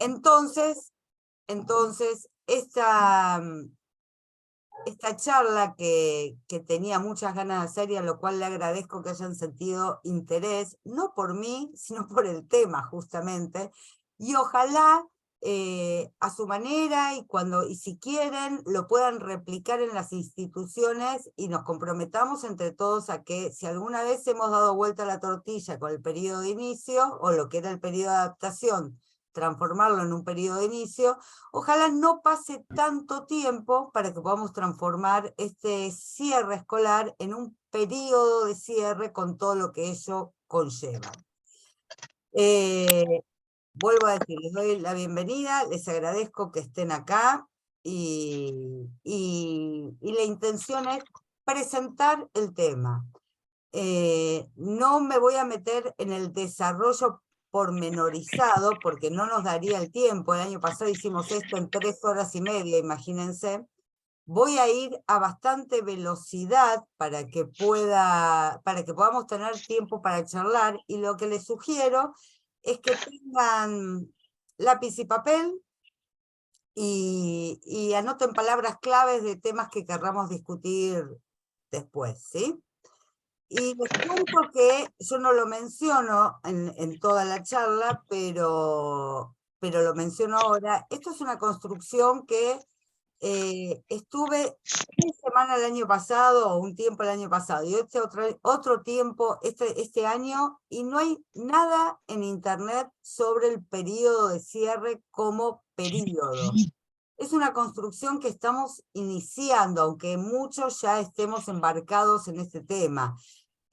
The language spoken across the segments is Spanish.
Entonces, esta charla que tenía muchas ganas de hacer y a lo cual le agradezco que hayan sentido interés, no por mí, sino por el tema justamente, y ojalá a su manera y si quieren lo puedan replicar en las instituciones y nos comprometamos entre todos a que si alguna vez hemos dado vuelta a la tortilla con el periodo de inicio o lo que era el periodo de adaptación, transformarlo en un periodo de inicio, ojalá no pase tanto tiempo para que podamos transformar este cierre escolar en un periodo de cierre con todo lo que ello conlleva. Vuelvo a decir, les doy la bienvenida, les agradezco que estén acá y la intención es presentar el tema. No me voy a meter en el desarrollo pormenorizado porque no nos daría el tiempo. El año pasado hicimos esto en 3 horas y media, imagínense. Voy a ir a bastante velocidad para que podamos tener tiempo para charlar, y lo que les sugiero es que tengan lápiz y papel y anoten palabras claves de temas que querramos discutir después, ¿sí? Y les cuento que yo no lo menciono en toda la charla, pero lo menciono ahora. Esto es una construcción que estuve una semana el año pasado, o un tiempo el año pasado, y otro tiempo este año, y no hay nada en internet sobre el periodo de cierre como periodo. Es una construcción que estamos iniciando, aunque muchos ya estemos embarcados en este tema.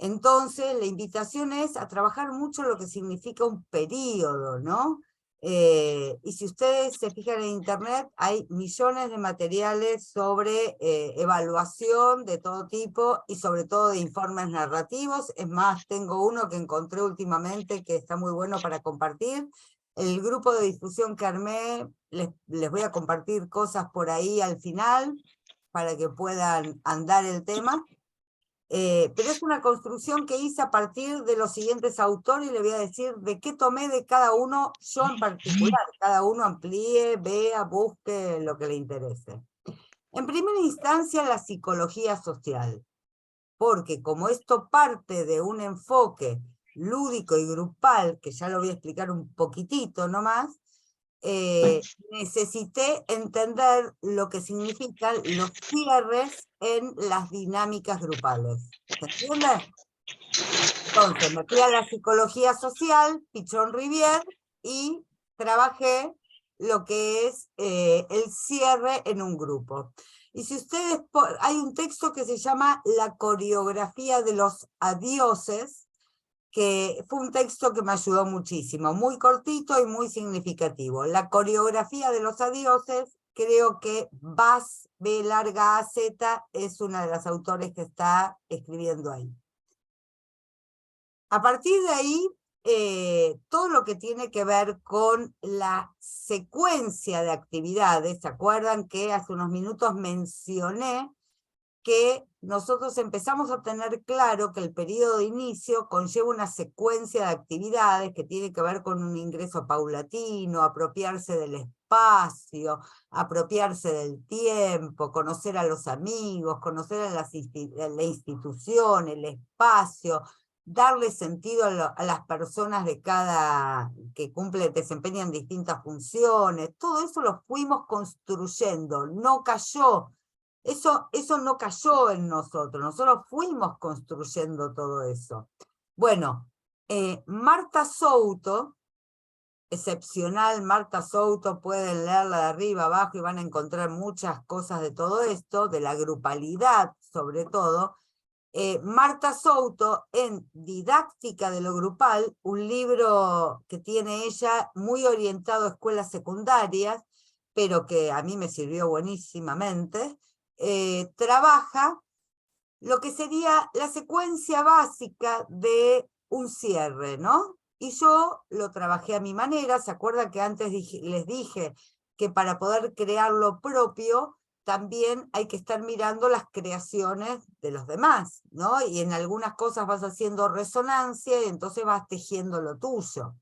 Entonces, la invitación es a trabajar mucho lo que significa un periodo, ¿no? Y si ustedes se fijan en internet, hay millones de materiales sobre evaluación de todo tipo y sobre todo de informes narrativos. Es más, tengo uno que encontré últimamente que está muy bueno para compartir. El grupo de difusión que armé, les voy a compartir cosas por ahí al final para que puedan andar el tema. Pero es una construcción que hice a partir de los siguientes autores, y le voy a decir de qué tomé de cada uno yo en particular. Cada uno amplíe, vea, busque lo que le interese. En primera instancia, la psicología social, porque como esto parte de un enfoque lúdico y grupal, que ya lo voy a explicar un poquitito nomás, necesité entender lo que significan los cierres en las dinámicas grupales. ¿Se entiende? Entonces me fui a la psicología social, Pichon Rivière, y trabajé lo que es el cierre en un grupo. Y si ustedes, hay un texto que se llama La coreografía de los adioses, que fue un texto que me ayudó muchísimo, muy cortito y muy significativo. La coreografía de los adioses, creo que Bas, B larga A Z, es una de las autores que está escribiendo ahí. A partir de ahí, todo lo que tiene que ver con la secuencia de actividades, ¿se acuerdan que hace unos minutos mencioné que nosotros empezamos a tener claro que el periodo de inicio conlleva una secuencia de actividades que tiene que ver con un ingreso paulatino, apropiarse del espacio, apropiarse del tiempo, conocer a los amigos, conocer a la institución, el espacio, darle sentido a las personas de que desempeñan distintas funciones. Todo eso lo fuimos construyendo, no cayó. Eso no cayó en nosotros fuimos construyendo todo eso. Bueno, Marta Souto, excepcional Marta Souto, pueden leerla de arriba abajo y van a encontrar muchas cosas de todo esto, de la grupalidad sobre todo. Marta Souto, en Didáctica de lo Grupal, un libro que tiene ella muy orientado a escuelas secundarias, pero que a mí me sirvió buenísimamente, trabaja lo que sería la secuencia básica de un cierre, ¿no? Y yo lo trabajé a mi manera. ¿Se acuerdan que antes les dije que para poder crear lo propio también hay que estar mirando las creaciones de los demás, ¿no? Y en algunas cosas vas haciendo resonancia y entonces vas tejiendo lo tuyo.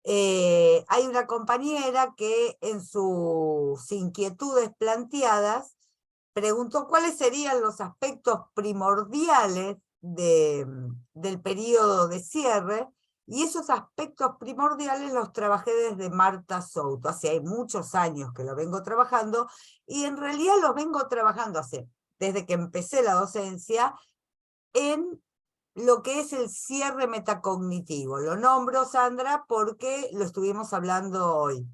Hay una compañera que en sus inquietudes planteadas preguntó cuáles serían los aspectos primordiales del periodo de cierre, y esos aspectos primordiales los trabajé desde Marta Souto. Hay muchos años que lo vengo trabajando, y en realidad los vengo trabajando desde que empecé la docencia, en lo que es el cierre metacognitivo. Lo nombro, Sandra, porque lo estuvimos hablando hoy.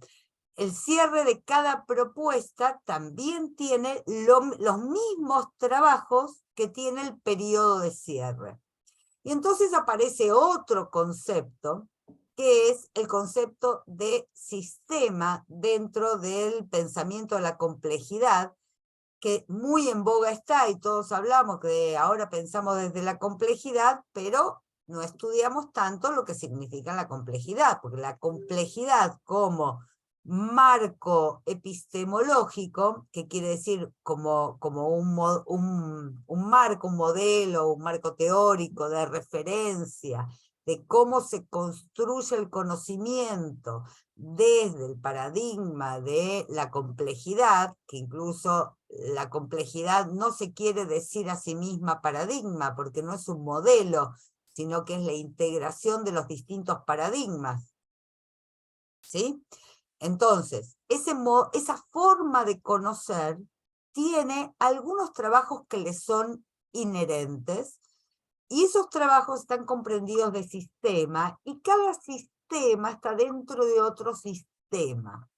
El cierre de cada propuesta también tiene los mismos trabajos que tiene el periodo de cierre. Y entonces aparece otro concepto, que es el concepto de sistema dentro del pensamiento de la complejidad, que muy en boga está, y todos hablamos que ahora pensamos desde la complejidad, pero no estudiamos tanto lo que significa la complejidad, porque la complejidad como marco epistemológico, que quiere decir como un marco, un modelo, un marco teórico de referencia, de cómo se construye el conocimiento desde el paradigma de la complejidad, que incluso la complejidad no se quiere decir a sí misma paradigma, porque no es un modelo, sino que es la integración de los distintos paradigmas. ¿Sí? Entonces, esa forma de conocer tiene algunos trabajos que le son inherentes, y esos trabajos están comprendidos de sistema, y cada sistema está dentro de otro sistema.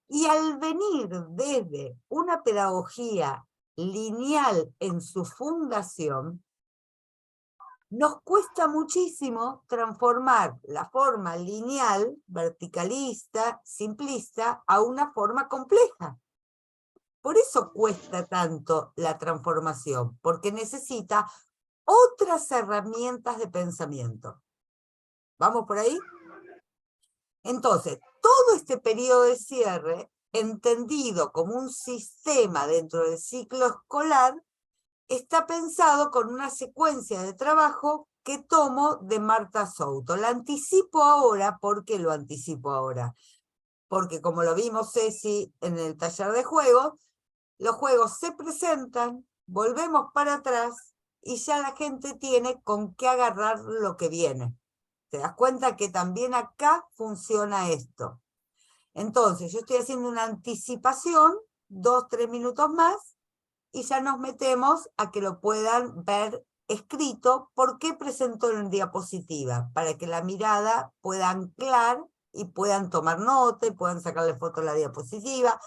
Y al venir desde una pedagogía lineal en su fundación, nos cuesta muchísimo transformar la forma lineal, verticalista, simplista, a una forma compleja. Por eso cuesta tanto la transformación, porque necesita otras herramientas de pensamiento. ¿Vamos por ahí? Entonces, todo este periodo de cierre, entendido como un sistema dentro del ciclo escolar, está pensado con una secuencia de trabajo que tomo de Marta Souto. La anticipo ahora. ¿Por qué lo anticipo ahora? Porque como lo vimos, Ceci, en el taller de juegos, los juegos se presentan, volvemos para atrás, y ya la gente tiene con qué agarrar lo que viene. ¿Te das cuenta que también acá funciona esto? Entonces, yo estoy haciendo una anticipación, 2, 3 minutos más, y ya nos metemos a que lo puedan ver escrito. ¿Por qué presento en diapositiva? Para que la mirada pueda anclar y puedan tomar nota y puedan sacarle foto a la diapositiva.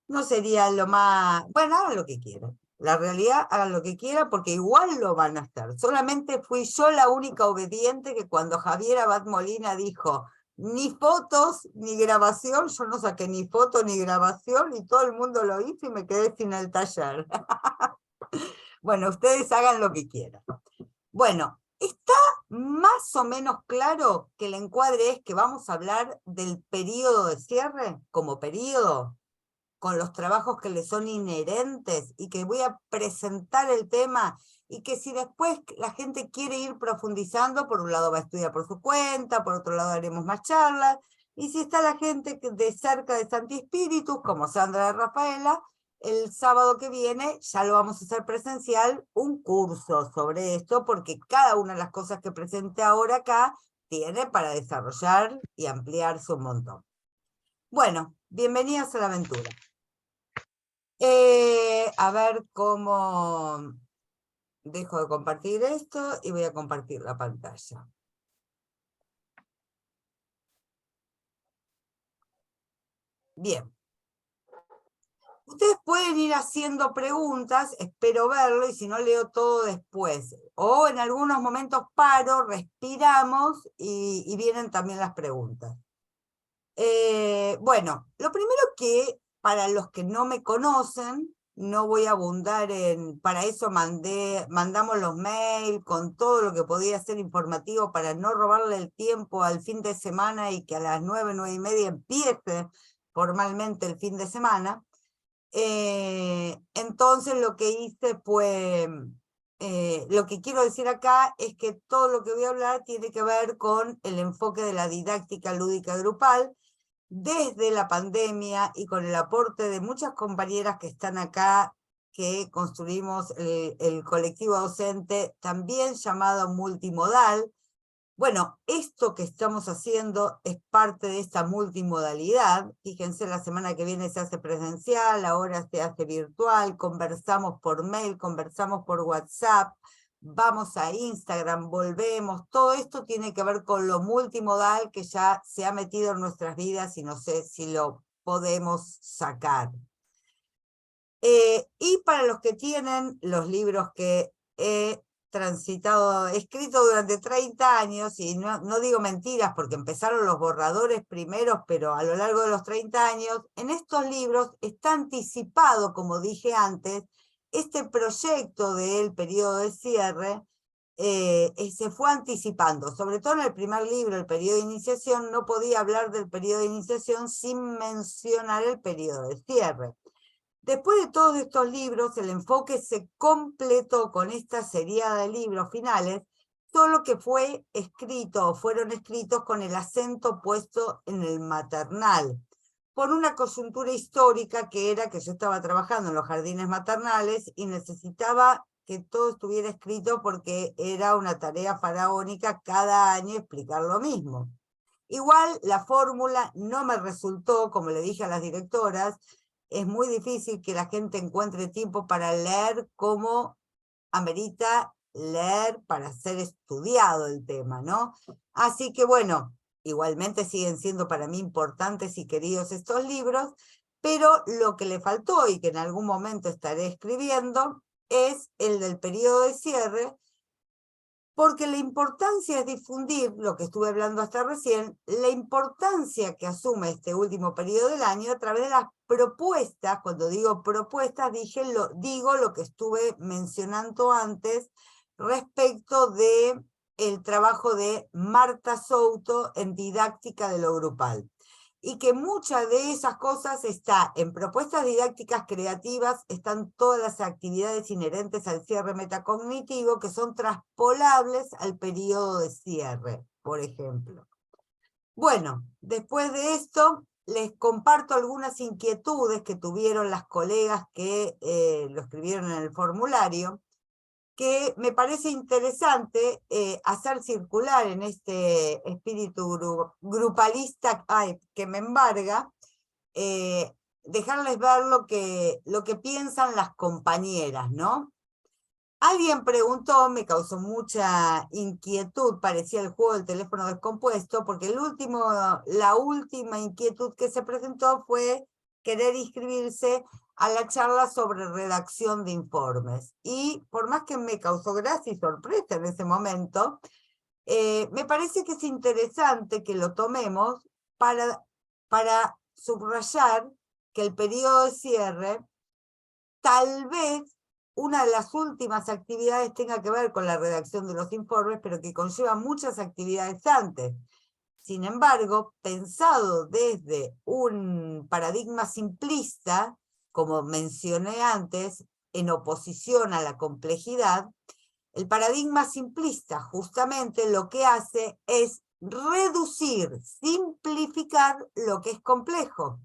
No sería lo más... Bueno, hagan lo que quieran. La realidad, hagan lo que quieran, porque igual lo van a estar. Solamente fui yo la única obediente que cuando Javier Abad Molina dijo ni fotos ni grabación, yo no saqué ni foto ni grabación, y todo el mundo lo hizo y me quedé sin el taller. Bueno, ustedes hagan lo que quieran. Bueno, está más o menos claro que el encuadre es que vamos a hablar del periodo de cierre como periodo, con los trabajos que le son inherentes, y que voy a presentar el tema, y que si después la gente quiere ir profundizando, por un lado va a estudiar por su cuenta, por otro lado haremos más charlas, y si está la gente de cerca de Santi Espíritus, como Sandra de Rafaela, el sábado que viene ya lo vamos a hacer presencial, un curso sobre esto, porque cada una de las cosas que presente ahora acá tiene para desarrollar y ampliarse un montón. Bueno, bienvenidas a la aventura. A ver cómo dejo de compartir esto y voy a compartir la pantalla. Bien. Ustedes pueden ir haciendo preguntas, espero verlo, y si no leo todo después. O en algunos momentos paro, respiramos y vienen también las preguntas. Bueno, lo primero que, para los que no me conocen, no voy a abundar en... Para eso mandamos los mails con todo lo que podía ser informativo, para no robarle el tiempo al fin de semana y que a las 9, 9:30 empiece formalmente el fin de semana. Entonces lo que hice fue lo que quiero decir acá es que todo lo que voy a hablar tiene que ver con el enfoque de la didáctica lúdica grupal desde la pandemia y con el aporte de muchas compañeras que están acá, que construimos el colectivo docente, también llamado multimodal. Bueno, esto que estamos haciendo es parte de esta multimodalidad. Fíjense, la semana que viene se hace presencial, ahora se hace virtual, conversamos por mail, conversamos por WhatsApp, vamos a Instagram, volvemos. Todo esto tiene que ver con lo multimodal que ya se ha metido en nuestras vidas y no sé si lo podemos sacar. Y para los que tienen los libros que he transitado, escrito durante 30 años, y no digo mentiras porque empezaron los borradores primeros, pero a lo largo de los 30 años, en estos libros está anticipado, como dije antes, este proyecto del periodo de cierre, se fue anticipando, sobre todo en el primer libro, el periodo de iniciación, no podía hablar del periodo de iniciación sin mencionar el periodo de cierre. Después de todos estos libros, el enfoque se completó con esta seriada de libros finales, solo que fue escrito o fueron escritos con el acento puesto en el maternal, por una coyuntura histórica que era que yo estaba trabajando en los jardines maternales y necesitaba que todo estuviera escrito porque era una tarea faraónica cada año explicar lo mismo. Igual la fórmula no me resultó, como le dije a las directoras, es muy difícil que la gente encuentre tiempo para leer como amerita leer para ser estudiado el tema, ¿no? Así que bueno, igualmente siguen siendo para mí importantes y queridos estos libros, pero lo que le faltó y que en algún momento estaré escribiendo es el del periodo de cierre, porque la importancia es difundir, lo que estuve hablando hasta recién, la importancia que asume este último periodo del año a través de las propuestas. Cuando digo propuestas, digo lo que estuve mencionando antes respecto de el trabajo de Marta Souto en didáctica de lo grupal. Y que muchas de esas cosas está en propuestas didácticas creativas, están todas las actividades inherentes al cierre metacognitivo que son traspolables al periodo de cierre, por ejemplo. Bueno, después de esto, les comparto algunas inquietudes que tuvieron las colegas que lo escribieron en el formulario, que me parece interesante hacer circular en este espíritu grupalista que me embarga, dejarles ver lo que piensan las compañeras, ¿no? Alguien preguntó, me causó mucha inquietud, parecía el juego del teléfono descompuesto, porque la última inquietud que se presentó fue querer inscribirse a la charla sobre redacción de informes. Y por más que me causó gracia y sorpresa en ese momento, me parece que es interesante que lo tomemos para subrayar que el periodo de cierre, tal vez una de las últimas actividades tenga que ver con la redacción de los informes, pero que conlleva muchas actividades antes. Sin embargo, pensado desde un paradigma simplista, como mencioné antes, en oposición a la complejidad, el paradigma simplista justamente lo que hace es reducir, simplificar lo que es complejo.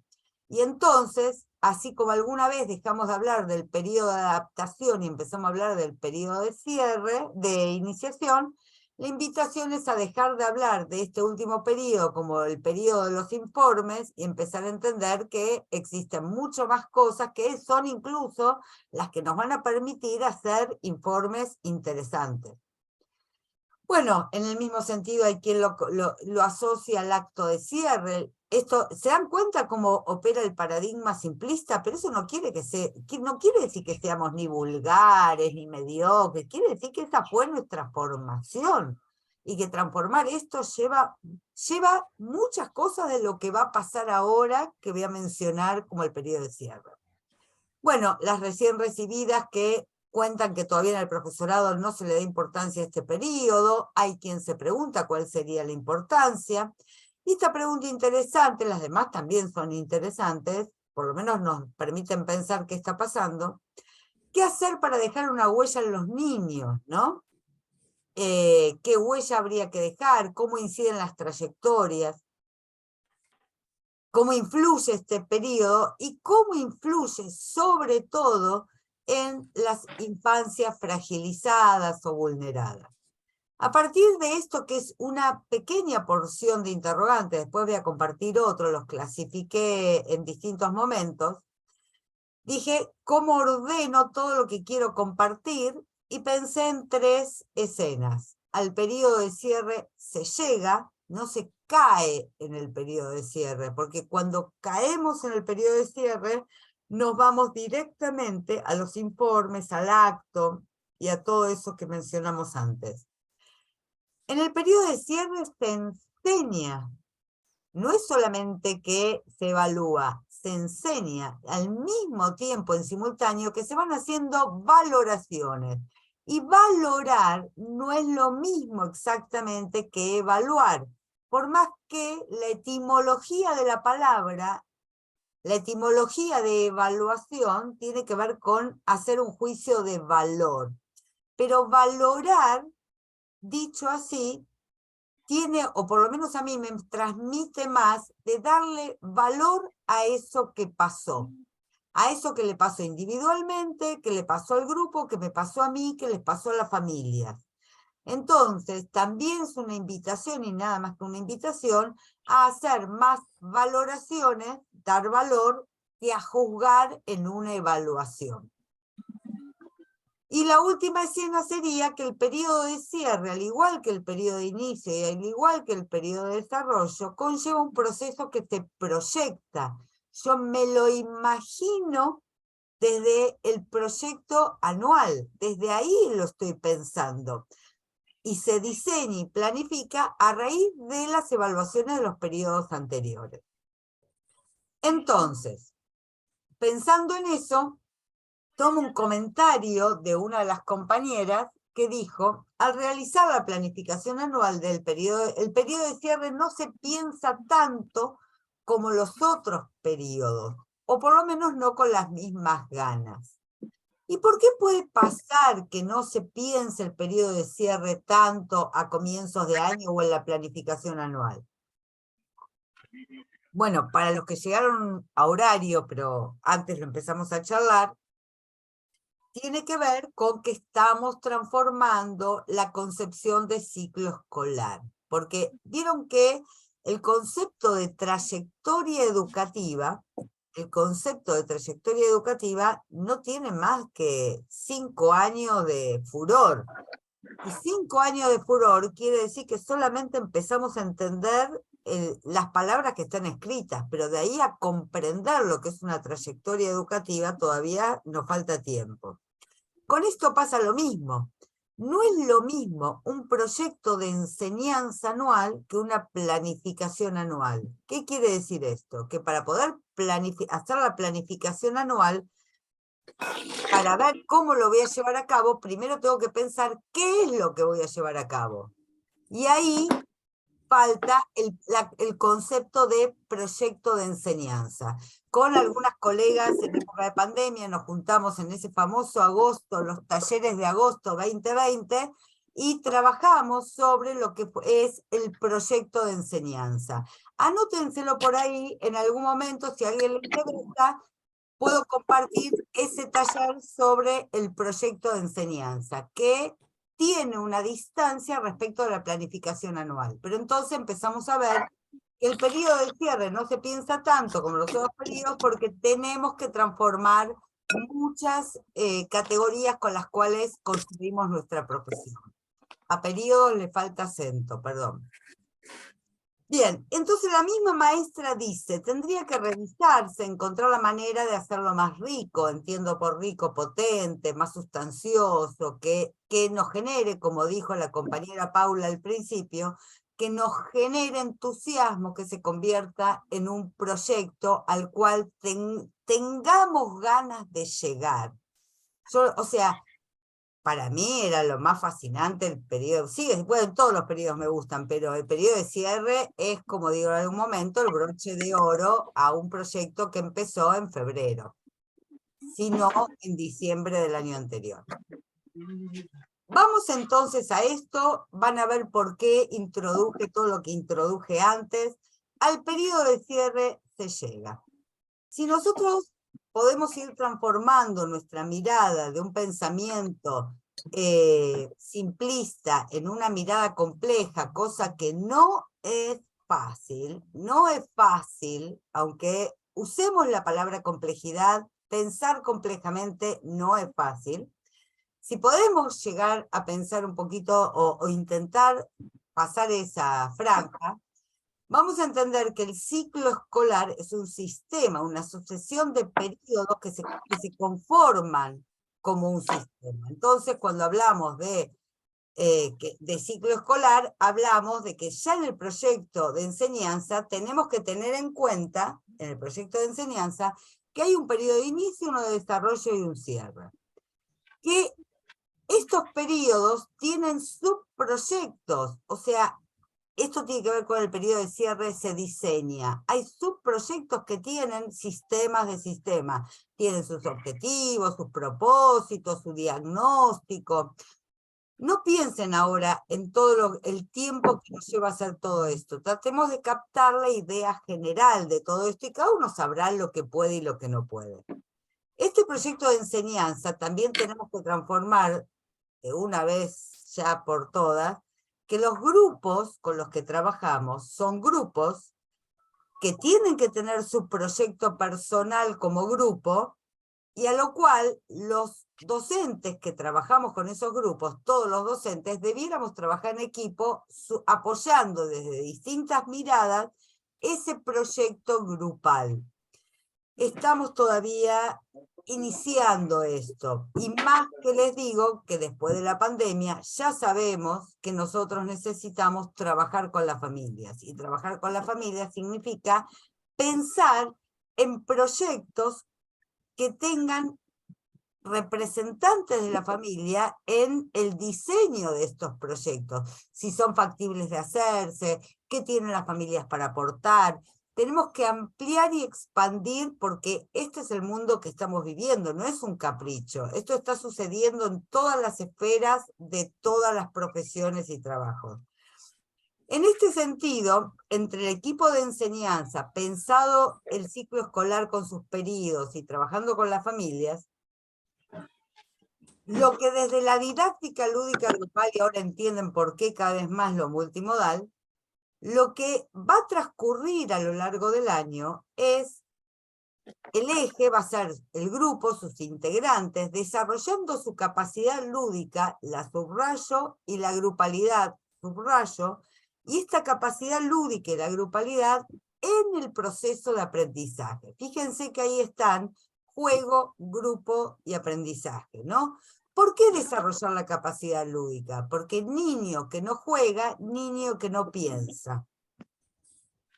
Y entonces, así como alguna vez dejamos de hablar del periodo de adaptación y empezamos a hablar del periodo de cierre, de iniciación, la invitación es a dejar de hablar de este último periodo como el periodo de los informes y empezar a entender que existen mucho más cosas que son incluso las que nos van a permitir hacer informes interesantes. Bueno, en el mismo sentido hay quien lo asocia al acto de cierre. Esto, ¿se dan cuenta cómo opera el paradigma simplista? Pero eso no quiere no quiere decir que seamos ni vulgares ni mediocres, quiere decir que esa fue nuestra formación y que transformar esto lleva muchas cosas de lo que va a pasar ahora que voy a mencionar como el periodo de cierre. Bueno, las recién recibidas que cuentan que todavía en el profesorado no se le da importancia a este periodo, hay quien se pregunta cuál sería la importancia, y esta pregunta interesante, las demás también son interesantes, por lo menos nos permiten pensar qué está pasando, ¿Qué hacer para dejar una huella en los niños, no? ¿Qué huella habría que dejar? ¿Cómo inciden las trayectorias? ¿Cómo influye este periodo? Y cómo influye sobre todo en las infancias fragilizadas o vulneradas. A partir de esto, que es una pequeña porción de interrogantes, después voy a compartir otro, los clasifiqué en distintos momentos, dije, ¿cómo ordeno todo lo que quiero compartir? Y pensé en 3 escenas. Al periodo de cierre se llega, no se cae en el periodo de cierre, porque cuando caemos en el periodo de cierre, nos vamos directamente a los informes, al acto y a todo eso que mencionamos antes. En el periodo de cierre se enseña. No es solamente que se evalúa, se enseña al mismo tiempo, en simultáneo, que se van haciendo valoraciones. Y valorar no es lo mismo exactamente que evaluar, por más que la etimología de la palabra, la etimología de evaluación tiene que ver con hacer un juicio de valor. Pero valorar, dicho así, tiene, o por lo menos a mí me transmite más, de darle valor a eso que pasó. A eso que le pasó individualmente, que le pasó al grupo, que me pasó a mí, que les pasó a las familias. Entonces, también es una invitación, y nada más que una invitación, a hacer más valoraciones, dar valor, que a juzgar en una evaluación. Y la última escena sería que el periodo de cierre, al igual que el periodo de inicio y al igual que el periodo de desarrollo, conlleva un proceso que se proyecta. Yo me lo imagino desde el proyecto anual, desde ahí lo estoy pensando. Y se diseña y planifica a raíz de las evaluaciones de los periodos anteriores. Entonces, pensando en eso, tomo un comentario de una de las compañeras que dijo, al realizar la planificación anual del periodo, el periodo de cierre no se piensa tanto como los otros periodos, o por lo menos no con las mismas ganas. ¿Y por qué puede pasar que no se piense el periodo de cierre tanto a comienzos de año o en la planificación anual? Bueno, para los que llegaron a horario, pero antes lo empezamos a charlar, tiene que ver con que estamos transformando la concepción de ciclo escolar. Porque vieron que el concepto de trayectoria educativa, no tiene más que 5 años de furor. Y 5 años de furor quiere decir que solamente empezamos a entender las palabras que están escritas, pero de ahí a comprender lo que es una trayectoria educativa todavía nos falta tiempo. Con esto pasa lo mismo. No es lo mismo un proyecto de enseñanza anual que una planificación anual. ¿Qué quiere decir esto? Que para poder hacer la planificación anual, para ver cómo lo voy a llevar a cabo, primero tengo que pensar qué es lo que voy a llevar a cabo. Y ahí falta el concepto de proyecto de enseñanza. Con algunas colegas en época de pandemia nos juntamos en ese famoso agosto, los talleres de agosto 2020, y trabajamos sobre lo que es el proyecto de enseñanza. Anótenselo por ahí en algún momento, si a alguien le interesa, puedo compartir ese taller sobre el proyecto de enseñanza, que tiene una distancia respecto a la planificación anual. Pero entonces empezamos a ver que el periodo de cierre no se piensa tanto como los otros periodos porque tenemos que transformar muchas categorías con las cuales construimos nuestra profesión. A periodos le falta acento, perdón. Bien, entonces la misma maestra dice, tendría que revisarse, encontrar la manera de hacerlo más rico, entiendo por rico, potente, más sustancioso, que nos genere, como dijo la compañera Paula al principio, que nos genere entusiasmo, que se convierta en un proyecto al cual tengamos ganas de llegar. O sea, para mí era lo más fascinante el periodo, sí, bueno, todos los periodos me gustan, pero el periodo de cierre es, como digo en algún momento, el broche de oro a un proyecto que empezó en febrero. sino en diciembre del año anterior. Vamos entonces a esto, van a ver por qué introduje todo lo que introduje antes. Al periodo de cierre se llega. Si nosotros podemos ir transformando nuestra mirada de un pensamiento simplista en una mirada compleja, cosa que no es fácil, aunque usemos la palabra complejidad, pensar complejamente no es fácil. Si podemos llegar a pensar un poquito o intentar pasar esa franja, vamos a entender que el ciclo escolar es un sistema, una sucesión de periodos que se conforman como un sistema. Entonces, cuando hablamos de ciclo escolar, hablamos de que ya en el proyecto de enseñanza tenemos que tener en cuenta, en el proyecto de enseñanza, que hay un periodo de inicio, uno de desarrollo y un cierre. Que estos periodos tienen subproyectos, o sea, esto tiene que ver con el periodo de cierre, se diseña. Hay subproyectos que tienen sistemas de sistemas. Tienen sus objetivos, sus propósitos, su diagnóstico. No piensen ahora en todo el tiempo que nos lleva a hacer todo esto. Tratemos de captar la idea general de todo esto y cada uno sabrá lo que puede y lo que no puede. Este proyecto de enseñanza también tenemos que transformar de una vez ya por todas, que los grupos con los que trabajamos son grupos que tienen que tener su proyecto personal como grupo, y a lo cual los docentes que trabajamos con esos grupos, todos los docentes, debiéramos trabajar en equipo apoyando desde distintas miradas ese proyecto grupal. Estamos todavía iniciando esto, y más que les digo que después de la pandemia ya sabemos que nosotros necesitamos trabajar con las familias, y trabajar con las familias significa pensar en proyectos que tengan representantes de la familia en el diseño de estos proyectos, si son factibles de hacerse, qué tienen las familias para aportar. Tenemos que ampliar y expandir porque este es el mundo que estamos viviendo, no es un capricho. Esto está sucediendo en todas las esferas de todas las profesiones y trabajos. En este sentido, entre el equipo de enseñanza, pensado el ciclo escolar con sus periodos y trabajando con las familias, lo que desde la didáctica lúdica grupal, y ahora entienden por qué cada vez más lo multimodal, lo que va a transcurrir a lo largo del año es, el eje va a ser el grupo, sus integrantes, desarrollando su capacidad lúdica, la subrayo, y la grupalidad, subrayo, y esta capacidad lúdica y la grupalidad en el proceso de aprendizaje. Fíjense que ahí están juego, grupo y aprendizaje, ¿no? ¿Por qué desarrollar la capacidad lúdica? Porque niño que no juega, niño que no piensa.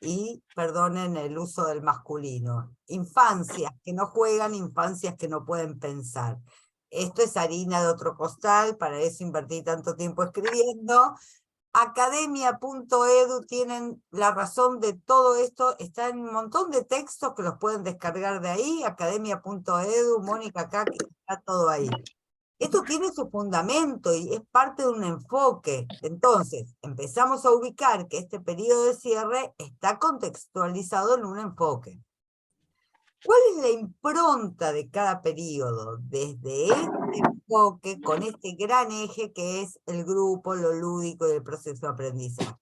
Y, perdonen el uso del masculino, infancias que no juegan, infancias que no pueden pensar. Esto es harina de otro costal, para eso invertí tanto tiempo escribiendo. Academia.edu tienen la razón de todo esto, está en un montón de textos que los pueden descargar de ahí, academia.edu, Mónica Kaki, está todo ahí. Esto tiene su fundamento y es parte de un enfoque. Entonces, empezamos a ubicar que este periodo de cierre está contextualizado en un enfoque. ¿Cuál es la impronta de cada periodo? Desde este enfoque, con este gran eje que es el grupo, lo lúdico y el proceso de aprendizaje.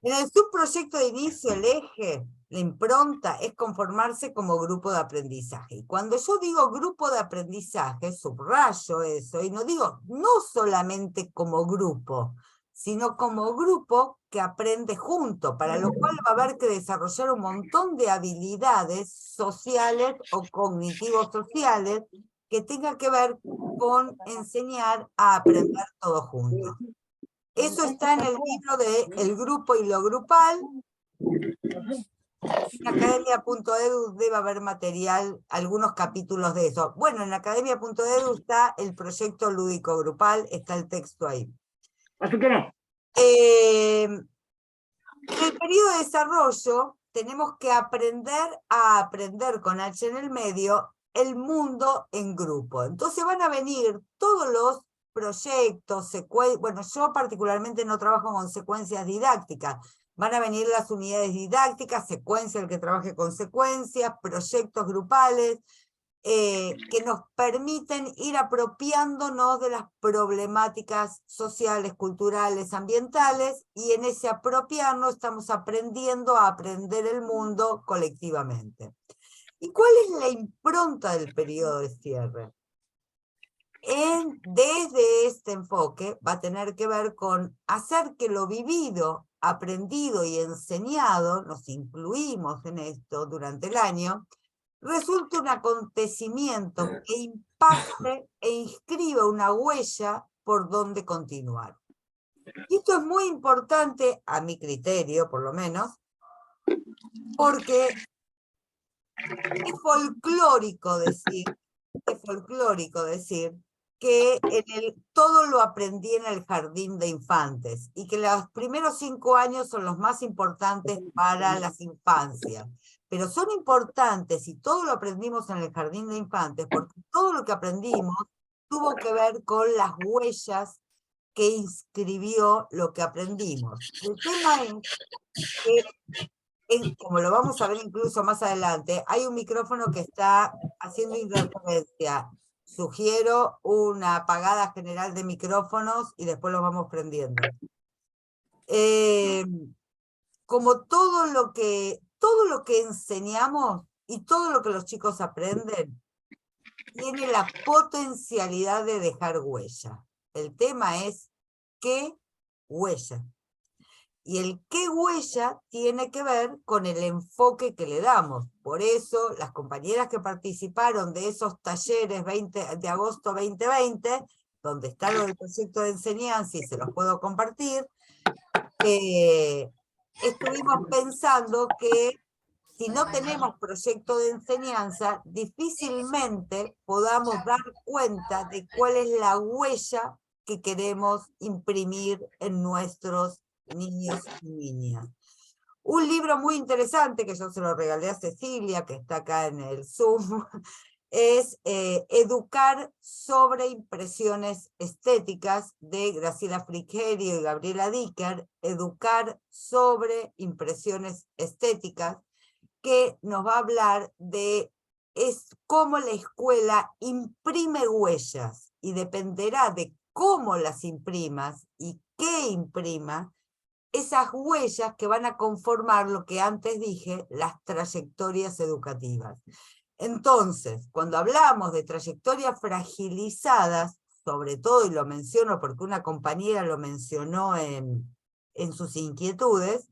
En el subproyecto de inicio, el eje, la impronta, es conformarse como grupo de aprendizaje. Y cuando yo digo grupo de aprendizaje, subrayo eso, y no digo no solamente como grupo, sino como grupo que aprende junto, para lo cual va a haber que desarrollar un montón de habilidades sociales o cognitivos sociales que tengan que ver con enseñar a aprender todos juntos. Eso está en el libro de El Grupo y lo Grupal. En academia.edu debe haber material, algunos capítulos de eso. Bueno, en academia.edu está el proyecto lúdico grupal, está el texto ahí. Así que no. En el periodo de desarrollo tenemos que aprender a aprender con H en el medio el mundo en grupo. Entonces van a venir todos los proyectos, bueno, yo particularmente no trabajo con secuencias didácticas, van a venir las unidades didácticas, secuencia, el que trabaje con secuencias, proyectos grupales, que nos permiten ir apropiándonos de las problemáticas sociales, culturales, ambientales, y en ese apropiarnos estamos aprendiendo a aprender el mundo colectivamente. ¿Y cuál es la impronta del periodo de cierre? Desde este enfoque va a tener que ver con hacer que lo vivido, aprendido y enseñado, nos incluimos en esto durante el año, resulte un acontecimiento que impacte e inscriba una huella por donde continuar. Y esto es muy importante, a mi criterio por lo menos, porque es folclórico decir que todo lo aprendí en el jardín de infantes y que los primeros 5 años son los más importantes para las infancias. Pero son importantes y todo lo aprendimos en el jardín de infantes porque todo lo que aprendimos tuvo que ver con las huellas que inscribió lo que aprendimos. El tema es que, como lo vamos a ver incluso más adelante, hay un micrófono que está haciendo interferencia. Sugiero una apagada general de micrófonos y después los vamos prendiendo. Como todo lo que enseñamos y todo lo que los chicos aprenden, tiene la potencialidad de dejar huella. El tema es qué huella. Y el qué huella tiene que ver con el enfoque que le damos. Por eso, las compañeras que participaron de esos talleres de agosto 2020, donde está lo del proyecto de enseñanza y se los puedo compartir, estuvimos pensando que si no tenemos proyecto de enseñanza, difícilmente podamos dar cuenta de cuál es la huella que queremos imprimir en nuestros niños y niñas. Un libro muy interesante que yo se lo regalé a Cecilia, que está acá en el Zoom, es Educar sobre impresiones estéticas, de Graciela Frigerio y Gabriela Dicker. Educar sobre impresiones estéticas, que nos va a hablar de cómo la escuela imprime huellas, y dependerá de cómo las imprimas y qué imprimas, esas huellas que van a conformar lo que antes dije, las trayectorias educativas. Entonces, cuando hablamos de trayectorias fragilizadas, sobre todo, y lo menciono porque una compañera lo mencionó en sus inquietudes,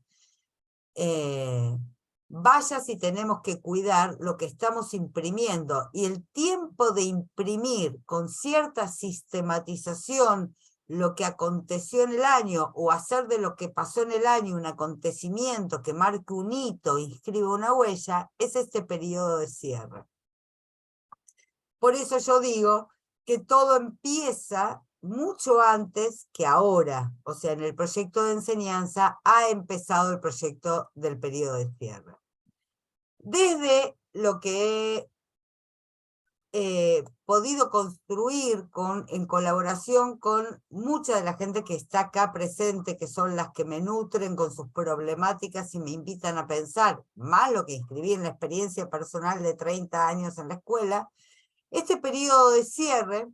vaya si tenemos que cuidar lo que estamos imprimiendo, y el tiempo de imprimir con cierta sistematización lo que aconteció en el año, o hacer de lo que pasó en el año un acontecimiento que marque un hito, inscriba una huella, es este periodo de cierre. Por eso yo digo que todo empieza mucho antes que ahora. O sea, en el proyecto de enseñanza ha empezado el proyecto del periodo de cierre. Desde lo que he podido construir en colaboración con mucha de la gente que está acá presente, que son las que me nutren con sus problemáticas y me invitan a pensar, más lo que inscribí en la experiencia personal de 30 años en la escuela, este periodo de cierre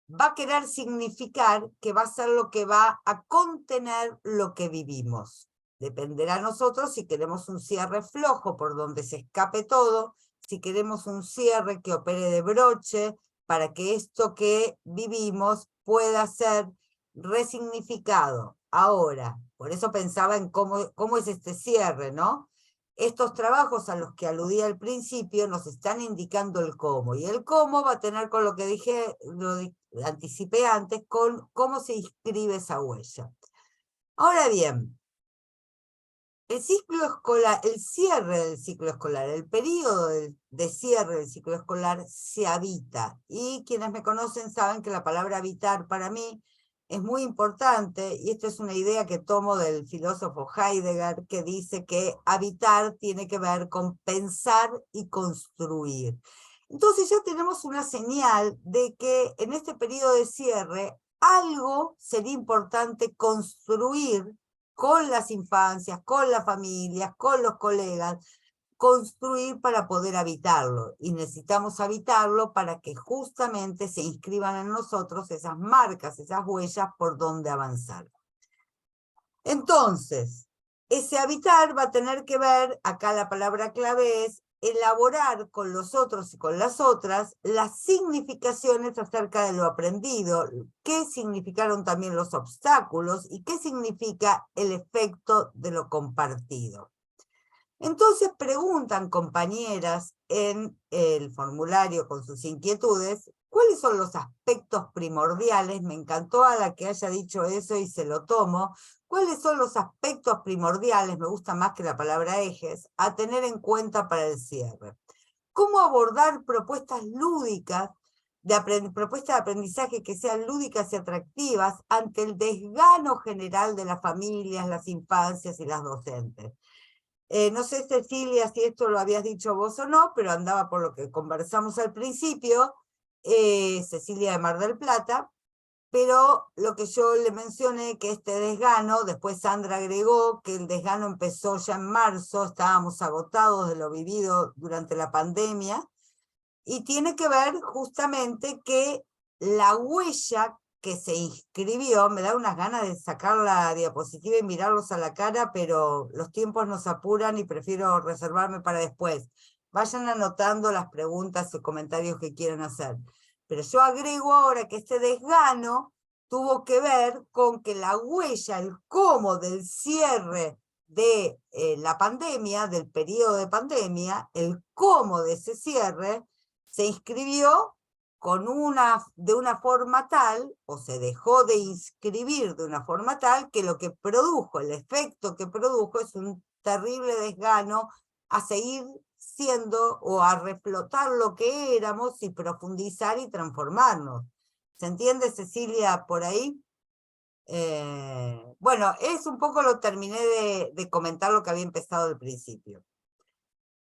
va a querer significar que va a ser lo que va a contener lo que vivimos. Dependerá a nosotros si queremos un cierre flojo por donde se escape todo, si queremos un cierre que opere de broche para que esto que vivimos pueda ser resignificado. Ahora, por eso pensaba en cómo es este cierre, ¿no? Estos trabajos a los que aludí al principio nos están indicando el cómo, y el cómo va a tener con lo que dije, lo anticipé antes, con cómo se inscribe esa huella. Ahora bien, el ciclo escolar, el cierre del ciclo escolar, el periodo de cierre del ciclo escolar se habita, y quienes me conocen saben que la palabra habitar para mí es muy importante, y esta es una idea que tomo del filósofo Heidegger, que dice que habitar tiene que ver con pensar y construir. Entonces ya tenemos una señal de que en este periodo de cierre algo sería importante construir con las infancias, con las familias, con los colegas, construir para poder habitarlo. Y necesitamos habitarlo para que justamente se inscriban en nosotros esas marcas, esas huellas por donde avanzar. Entonces, ese habitar va a tener que ver, acá la palabra clave es elaborar con los otros y con las otras las significaciones acerca de lo aprendido, qué significaron también los obstáculos y qué significa el efecto de lo compartido. Entonces preguntan compañeras en el formulario con sus inquietudes, ¿cuáles son los aspectos primordiales? Me encantó a la que haya dicho eso y se lo tomo. ¿Cuáles son los aspectos primordiales, me gusta más que la palabra ejes, a tener en cuenta para el cierre? ¿Cómo abordar propuestas lúdicas, propuestas de aprendizaje que sean lúdicas y atractivas ante el desgano general de las familias, las infancias y las docentes? No sé, Cecilia, si esto lo habías dicho vos o no, pero andaba por lo que conversamos al principio, Cecilia de Mar del Plata, pero lo que yo le mencioné, que este desgano, después Sandra agregó que el desgano empezó ya en marzo, estábamos agotados de lo vivido durante la pandemia, y tiene que ver justamente que la huella que se inscribió, me da unas ganas de sacar la diapositiva y mirarlos a la cara, pero los tiempos nos apuran y prefiero reservarme para después. Vayan anotando las preguntas o comentarios que quieran hacer. Pero yo agrego ahora que este desgano tuvo que ver con que la huella, el cómo del cierre de la pandemia, del periodo de pandemia, el cómo de ese cierre, se inscribió de una forma tal, o se dejó de inscribir de una forma tal, que lo que produjo, el efecto que produjo es un terrible desgano a seguir siendo o a reflotar lo que éramos y profundizar y transformarnos. ¿Se entiende, Cecilia, por ahí? Bueno, es un poco lo terminé de comentar lo que había empezado al principio.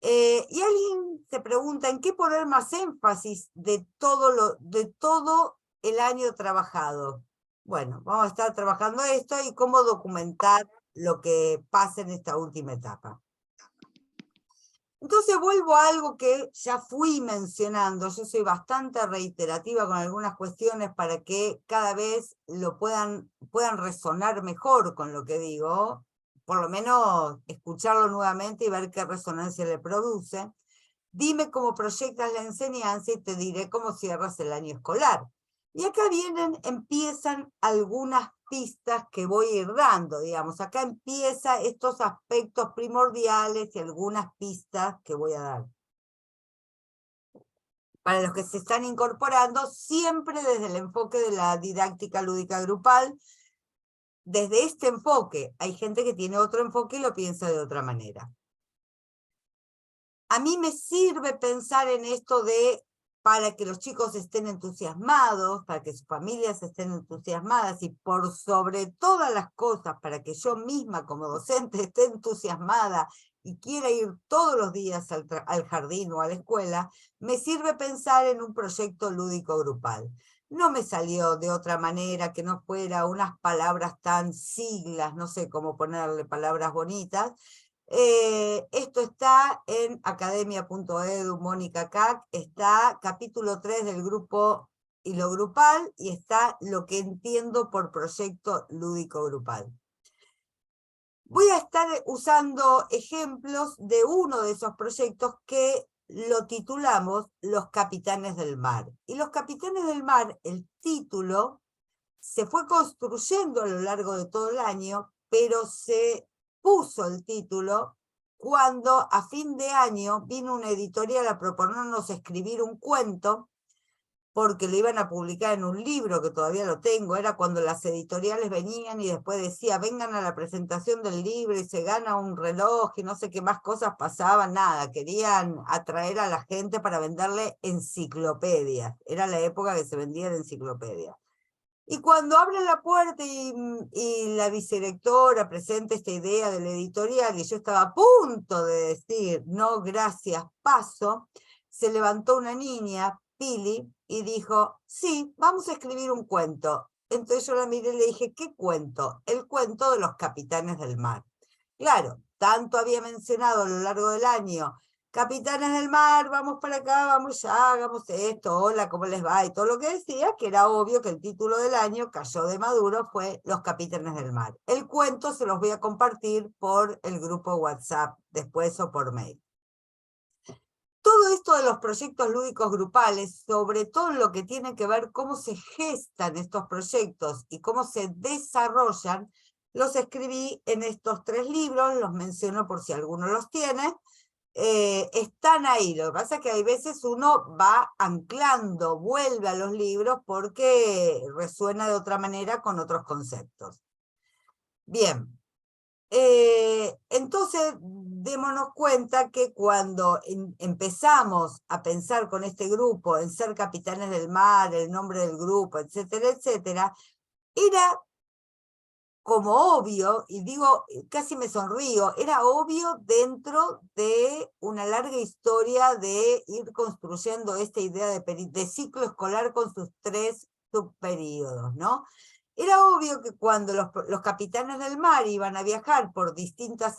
Y alguien se pregunta, ¿en qué poner más énfasis de todo el año trabajado? Bueno, vamos a estar trabajando esto y cómo documentar lo que pasa en esta última etapa. Entonces vuelvo a algo que ya fui mencionando. Yo soy bastante reiterativa con algunas cuestiones para que cada vez lo puedan resonar mejor con lo que digo, por lo menos escucharlo nuevamente y ver qué resonancia le produce. Dime cómo proyectas la enseñanza y te diré cómo cierras el año escolar. Y acá empiezan algunas pistas que voy a ir dando, digamos. Acá empiezan estos aspectos primordiales y algunas pistas que voy a dar. Para los que se están incorporando, siempre desde el enfoque de la didáctica lúdica grupal, desde este enfoque. Hay gente que tiene otro enfoque y lo piensa de otra manera. A mí me sirve pensar en esto para que los chicos estén entusiasmados, para que sus familias estén entusiasmadas y por sobre todas las cosas, para que yo misma como docente esté entusiasmada y quiera ir todos los días al jardín o a la escuela, me sirve pensar en un proyecto lúdico grupal. No me salió de otra manera que no fuera unas palabras tan siglas, no sé cómo ponerle palabras bonitas. Esto está en academia.edu, Mónica Cac, está capítulo 3 del grupo y lo grupal, y está lo que entiendo por proyecto lúdico grupal. Voy a estar usando ejemplos de uno de esos proyectos que lo titulamos Los Capitanes del Mar. Y Los Capitanes del Mar, el título, se fue construyendo a lo largo de todo el año, pero se puso el título cuando a fin de año vino una editorial a proponernos escribir un cuento, porque lo iban a publicar en un libro que todavía lo tengo. Era cuando las editoriales venían y después decía, vengan a la presentación del libro y se gana un reloj y no sé qué más cosas pasaban, nada, querían atraer a la gente para venderle enciclopedias. Era la época que se vendían enciclopedias. Y cuando abren la puerta y la vicedirectora presenta esta idea del editorial, y yo estaba a punto de decir, no, gracias, paso, se levantó una niña, Pili, y dijo, sí, vamos a escribir un cuento. Entonces yo la miré y le dije, ¿qué cuento? El cuento de los capitanes del mar. Claro, tanto había mencionado a lo largo del año, capitanes del mar, vamos para acá, vamos ya, hagamos esto, hola, ¿cómo les va? Y todo lo que decía, que era obvio que el título del año cayó de maduro, fue Los capitanes del mar. El cuento se los voy a compartir por el grupo WhatsApp después o por mail. Todo esto de los proyectos lúdicos grupales, sobre todo en lo que tiene que ver cómo se gestan estos proyectos y cómo se desarrollan, los escribí en estos 3 libros, los menciono por si alguno los tiene. Están ahí, lo que pasa es que hay veces uno va anclando, vuelve a los libros porque resuena de otra manera con otros conceptos. Bien, entonces démonos cuenta que cuando empezamos a pensar con este grupo en ser capitanes del mar, el nombre del grupo, etcétera, etcétera, era como obvio, y digo, casi me sonrío, era obvio dentro de una larga historia de ir construyendo esta idea de ciclo escolar con sus 3 subperíodos, ¿no? Era obvio que cuando los capitanes del mar iban a viajar por distintas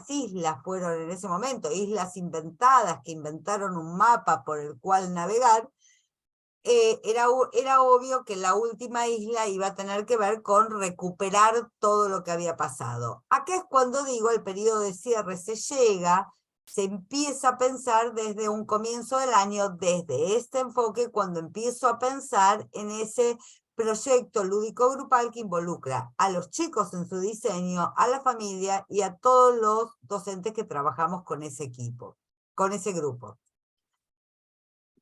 islas, fueron en ese momento, islas inventadas, que inventaron un mapa por el cual navegar, era obvio que la última isla iba a tener que ver con recuperar todo lo que había pasado. Acá es cuando digo, el periodo de cierre se llega, se empieza a pensar desde un comienzo del año, desde este enfoque, cuando empiezo a pensar en ese proyecto lúdico grupal que involucra a los chicos en su diseño, a la familia y a todos los docentes que trabajamos con ese equipo, con ese grupo.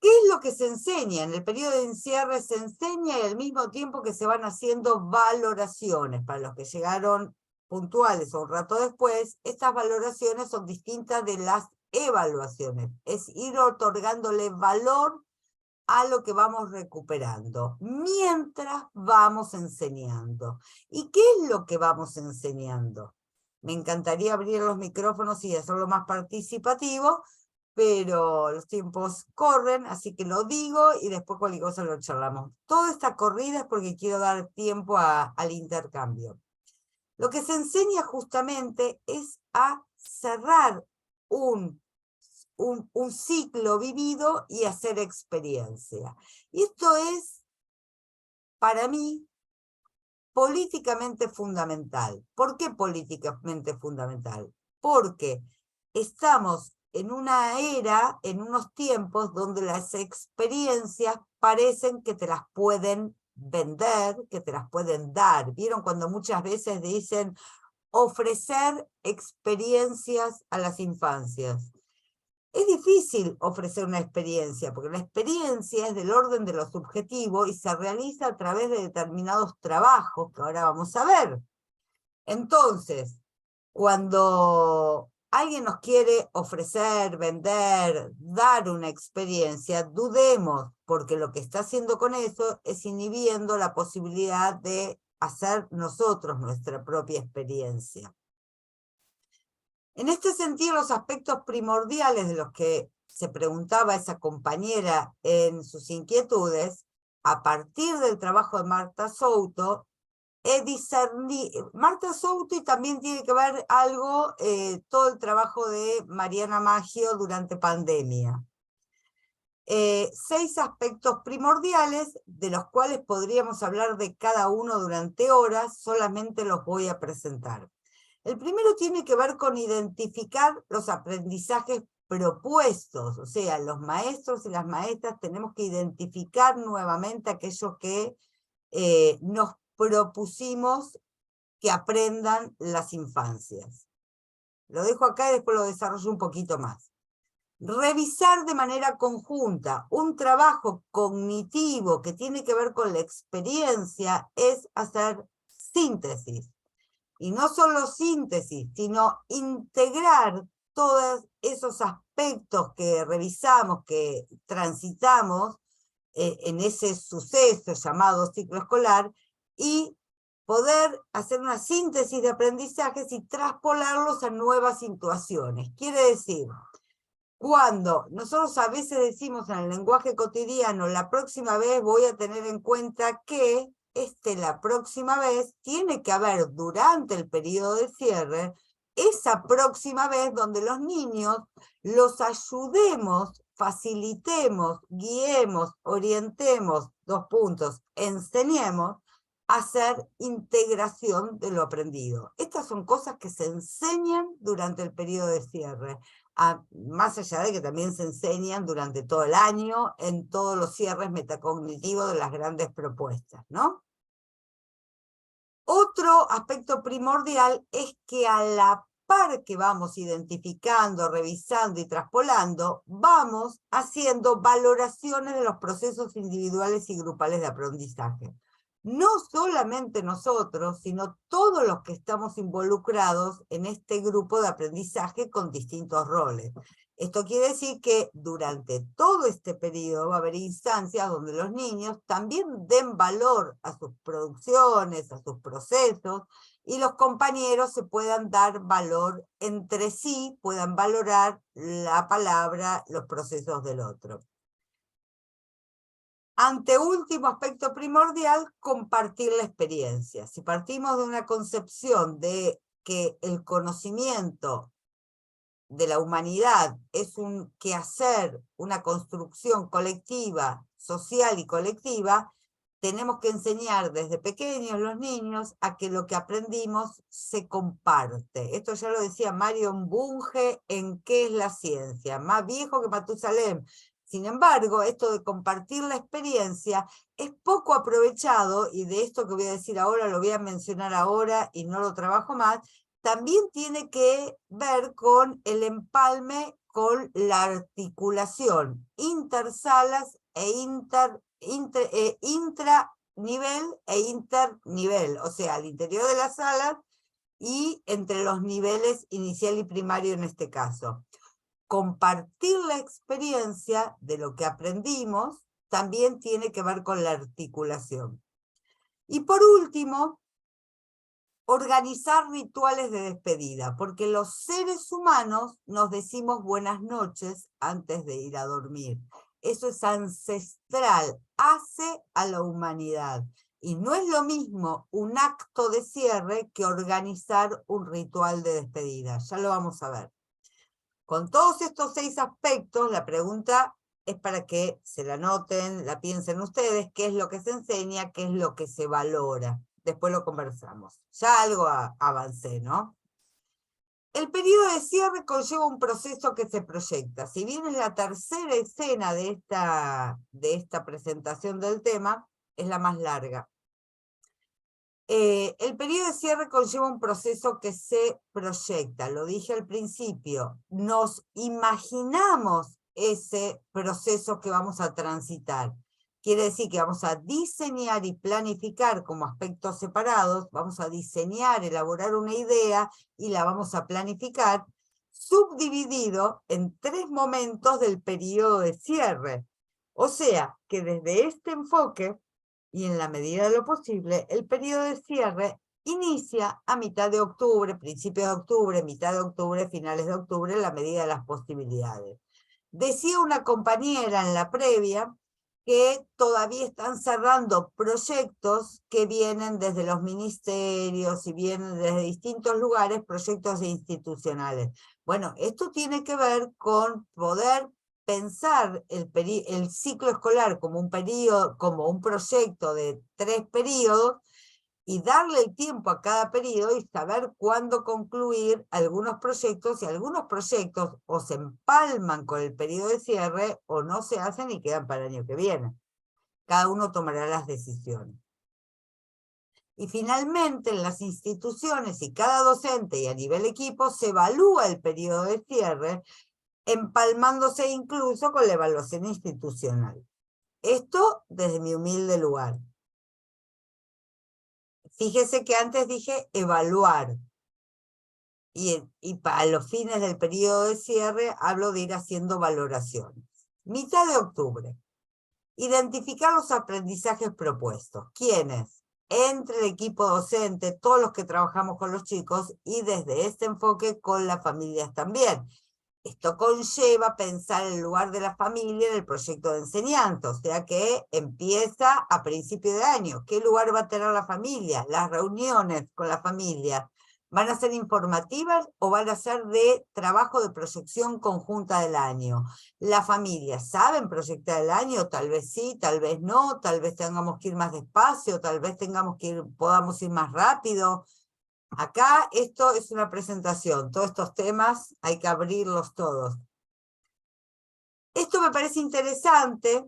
¿Qué es lo que se enseña? En el periodo de encierre se enseña y al mismo tiempo que se van haciendo valoraciones. Para los que llegaron puntuales o un rato después, estas valoraciones son distintas de las evaluaciones. Es ir otorgándole valor a lo que vamos recuperando, mientras vamos enseñando. ¿Y qué es lo que vamos enseñando? Me encantaría abrir los micrófonos y hacerlo más participativo, pero los tiempos corren, así que lo digo y después cualquier cosa lo charlamos. Toda esta corrida es porque quiero dar tiempo al intercambio. Lo que se enseña justamente es a cerrar un ciclo vivido y hacer experiencia. Y esto es, para mí, políticamente fundamental. ¿Por qué políticamente fundamental? Porque estamos en una era, en unos tiempos donde las experiencias parecen que te las pueden vender, que te las pueden dar. ¿Vieron cuando muchas veces dicen ofrecer experiencias a las infancias? Es difícil ofrecer una experiencia, porque la experiencia es del orden de lo subjetivo y se realiza a través de determinados trabajos que ahora vamos a ver. Entonces, cuando alguien nos quiere ofrecer, vender, dar una experiencia, dudemos, porque lo que está haciendo con eso es inhibiendo la posibilidad de hacer nosotros nuestra propia experiencia. En este sentido, los aspectos primordiales de los que se preguntaba esa compañera en sus inquietudes, a partir del trabajo de Marta Souto, Marta Souto, y también tiene que ver algo, todo el trabajo de Mariana Maggio durante pandemia. 6 aspectos primordiales, de los cuales podríamos hablar de cada uno durante horas, solamente los voy a presentar. El primero tiene que ver con identificar los aprendizajes propuestos, o sea, los maestros y las maestras tenemos que identificar nuevamente aquellos que nos propusimos que aprendan las infancias. Lo dejo acá y después lo desarrollo un poquito más. Revisar de manera conjunta un trabajo cognitivo que tiene que ver con la experiencia es hacer síntesis. Y no solo síntesis, sino integrar todos esos aspectos que revisamos, que transitamos, en ese suceso llamado ciclo escolar, y poder hacer una síntesis de aprendizajes y traspolarlos a nuevas situaciones. Quiere decir, cuando nosotros a veces decimos en el lenguaje cotidiano, la próxima vez voy a tener en cuenta que la próxima vez tiene que haber durante el periodo de cierre, esa próxima vez donde los niños los ayudemos, facilitemos, guiemos, orientemos, enseñemos a hacer integración de lo aprendido. Estas son cosas que se enseñan durante el periodo de cierre. Más allá de que también se enseñan durante todo el año en todos los cierres metacognitivos de las grandes propuestas, ¿no? Otro aspecto primordial es que a la par que vamos identificando, revisando y traspolando, vamos haciendo valoraciones de los procesos individuales y grupales de aprendizaje. No solamente nosotros, sino todos los que estamos involucrados en este grupo de aprendizaje con distintos roles. Esto quiere decir que durante todo este periodo va a haber instancias donde los niños también den valor a sus producciones, a sus procesos, y los compañeros se puedan dar valor entre sí, puedan valorar la palabra, los procesos del otro. Anteúltimo aspecto primordial, compartir la experiencia. Si partimos de una concepción de que el conocimiento de la humanidad es un quehacer, una construcción colectiva, social y colectiva, tenemos que enseñar desde pequeños los niños a que lo que aprendimos se comparte. Esto ya lo decía Marion Bunge en ¿Qué es la ciencia? Más viejo que Matusalem. Sin embargo, esto de compartir la experiencia es poco aprovechado, y de esto que voy a decir ahora lo voy a mencionar ahora y no lo trabajo más. También tiene que ver con el empalme con la articulación intersalas e intranivel e internivel, o sea, al interior de las salas y entre los niveles inicial y primario en este caso. Compartir la experiencia de lo que aprendimos también tiene que ver con la articulación. Y por último, organizar rituales de despedida, porque los seres humanos nos decimos buenas noches antes de ir a dormir. Eso es ancestral, hace a la humanidad. Y no es lo mismo un acto de cierre que organizar un ritual de despedida. Ya lo vamos a ver. Con todos estos 6 aspectos, la pregunta es para que se la anoten, la piensen ustedes, qué es lo que se enseña, qué es lo que se valora. Después lo conversamos. Ya algo avancé, ¿no? El periodo de cierre conlleva un proceso que se proyecta. Si bien es la tercera escena de esta presentación del tema, es la más larga. El periodo de cierre conlleva un proceso que se proyecta, lo dije al principio, nos imaginamos ese proceso que vamos a transitar. Quiere decir que vamos a diseñar y planificar como aspectos separados, vamos a diseñar, elaborar una idea y la vamos a planificar, subdividido en 3 momentos del periodo de cierre. O sea, que desde este enfoque, y en la medida de lo posible, el periodo de cierre inicia a mitad de octubre, principios de octubre, mitad de octubre, finales de octubre, en la medida de las posibilidades. Decía una compañera en la previa que todavía están cerrando proyectos que vienen desde los ministerios y vienen desde distintos lugares, proyectos institucionales. Bueno, esto tiene que ver con poder pensar el ciclo escolar como un periodo, como un proyecto de 3 periodos, y darle el tiempo a cada periodo y saber cuándo concluir algunos proyectos, y algunos proyectos o se empalman con el periodo de cierre o no se hacen y quedan para el año que viene. Cada uno tomará las decisiones. Y finalmente, en las instituciones y cada docente y a nivel equipo se evalúa el periodo de cierre, empalmándose incluso con la evaluación institucional. Esto desde mi humilde lugar. Fíjese que antes dije evaluar. Y para los fines del periodo de cierre hablo de ir haciendo valoraciones. Mitad de octubre. Identificar los aprendizajes propuestos. ¿Quiénes? Entre el equipo docente, todos los que trabajamos con los chicos, y desde este enfoque con las familias también. Esto conlleva pensar el lugar de la familia en el proyecto de enseñanza, o sea que empieza a principio de año. ¿Qué lugar va a tener la familia? Las reuniones con la familia, ¿van a ser informativas o van a ser de trabajo de proyección conjunta del año? ¿Las familias saben proyectar el año? Tal vez sí, tal vez no, tal vez tengamos que ir más despacio, tal vez podamos ir más rápido. Acá esto es una presentación, todos estos temas hay que abrirlos todos. Esto me parece interesante.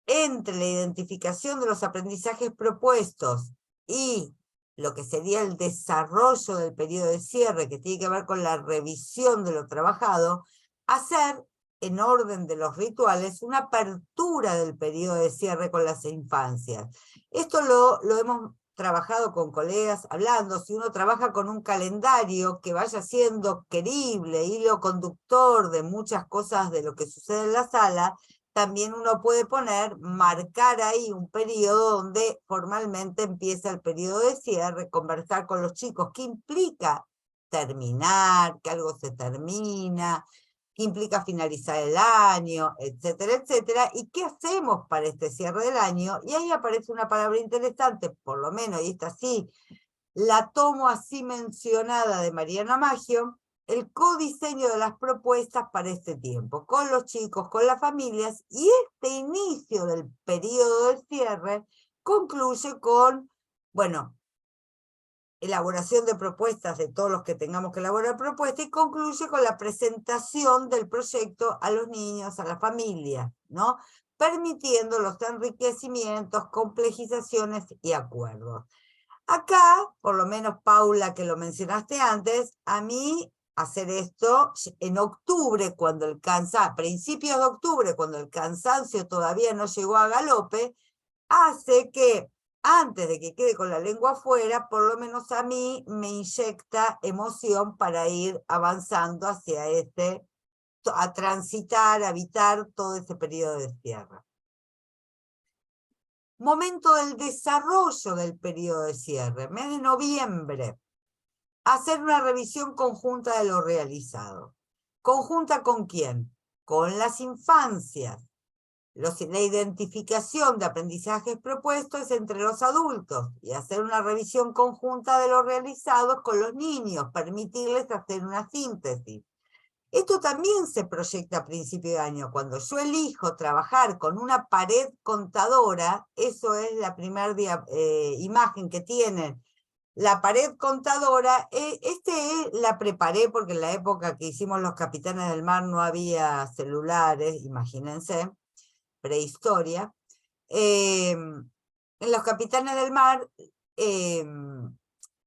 Entre la identificación de los aprendizajes propuestos y lo que sería el desarrollo del periodo de cierre, que tiene que ver con la revisión de lo trabajado, hacer, en orden de los rituales, una apertura del periodo de cierre con las infancias. Esto lo hemos trabajado con colegas hablando. Si uno trabaja con un calendario que vaya siendo querible, hilo conductor de muchas cosas de lo que sucede en la sala, también uno puede marcar ahí un periodo donde formalmente empieza el periodo de cierre, conversar con los chicos, qué implica terminar, que algo se termina, qué implica finalizar el año, etcétera, etcétera, y qué hacemos para este cierre del año. Y ahí aparece una palabra interesante, por lo menos, y esta sí, la tomo así mencionada de Mariana Maggio, el codiseño de las propuestas para este tiempo, con los chicos, con las familias, y este inicio del periodo de cierre concluye con, bueno, elaboración de propuestas de todos los que tengamos que elaborar propuestas, y concluye con la presentación del proyecto a los niños, a la familia, ¿no? Permitiendo los enriquecimientos, complejizaciones y acuerdos. Acá, por lo menos Paula, que lo mencionaste antes, a mí hacer esto en octubre, a principios de octubre, cuando el cansancio todavía no llegó a galope, hace que antes de que quede con la lengua afuera, por lo menos a mí me inyecta emoción para ir avanzando hacia a transitar, a habitar todo ese periodo de cierre. Momento del desarrollo del periodo de cierre, mes de noviembre. Hacer una revisión conjunta de lo realizado. ¿Conjunta con quién? Con las infancias. La identificación de aprendizajes propuestos es entre los adultos y hacer una revisión conjunta de lo realizado con los niños, permitirles hacer una síntesis. Esto también se proyecta a principio de año. Cuando yo elijo trabajar con una pared contadora, eso es la primera imagen que tienen. La pared contadora, la preparé porque en la época que hicimos los Capitanes del Mar no había celulares, imagínense, prehistoria. En los Capitanes del Mar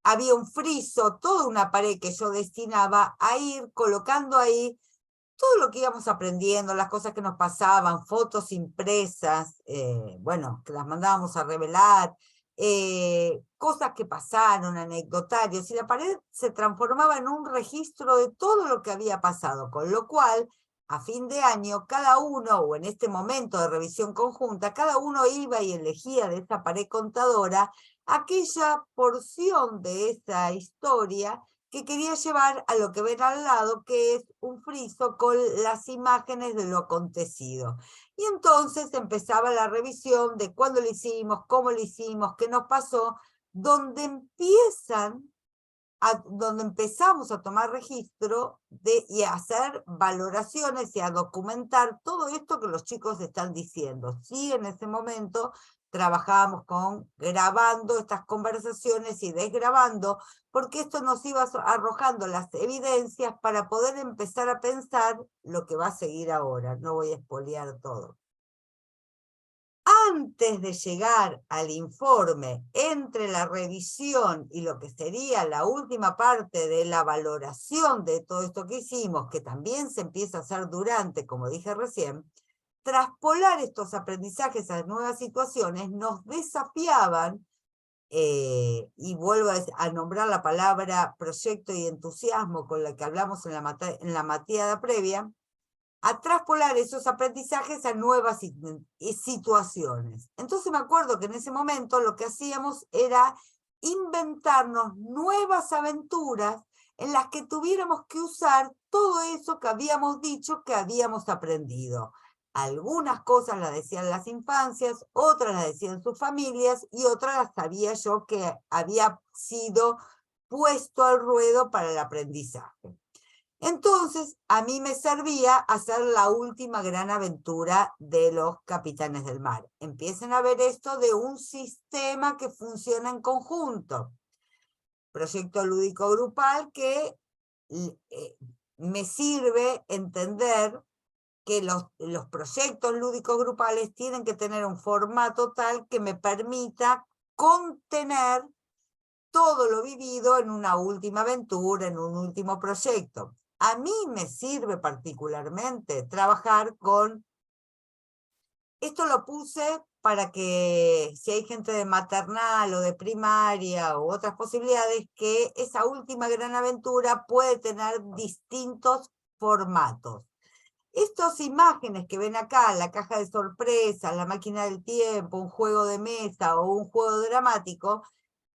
había un friso, toda una pared que yo destinaba a ir colocando ahí todo lo que íbamos aprendiendo, las cosas que nos pasaban, fotos impresas, bueno, que las mandábamos a revelar, cosas que pasaron, anecdotarios, y la pared se transformaba en un registro de todo lo que había pasado, con lo cual, a fin de año, cada uno, o en este momento de revisión conjunta, cada uno iba y elegía de esa pared contadora aquella porción de esa historia que quería llevar a lo que ven al lado, que es un friso con las imágenes de lo acontecido. Y entonces empezaba la revisión de cuándo lo hicimos, cómo lo hicimos, qué nos pasó, donde empezamos a tomar registro y a hacer valoraciones y a documentar todo esto que los chicos están diciendo. Sí, en ese momento trabajábamos grabando estas conversaciones y desgrabando, porque esto nos iba arrojando las evidencias para poder empezar a pensar lo que va a seguir ahora. No voy a espolear todo. Antes de llegar al informe, entre la revisión y lo que sería la última parte de la valoración de todo esto que hicimos, que también se empieza a hacer durante, como dije recién, traspolar estos aprendizajes a nuevas situaciones nos desafiaban, y vuelvo a nombrar la palabra proyecto y entusiasmo con la que hablamos en la mateada previa, a traspolar esos aprendizajes a nuevas situaciones. Entonces me acuerdo que en ese momento lo que hacíamos era inventarnos nuevas aventuras en las que tuviéramos que usar todo eso que habíamos dicho que habíamos aprendido. Algunas cosas las decían las infancias, otras las decían sus familias y otras las sabía yo que había sido puesto al ruedo para el aprendizaje. Entonces, a mí me servía hacer la última gran aventura de los Capitanes del Mar. Empiecen a ver esto de un sistema que funciona en conjunto. Proyecto lúdico grupal que me sirve entender que los proyectos lúdicos grupales tienen que tener un formato tal que me permita contener todo lo vivido en una última aventura, en un último proyecto. A mí me sirve particularmente trabajar con... Esto lo puse para que si hay gente de maternal o de primaria u otras posibilidades, que esa última gran aventura puede tener distintos formatos. Estas imágenes que ven acá, la caja de sorpresas, la máquina del tiempo, un juego de mesa o un juego dramático,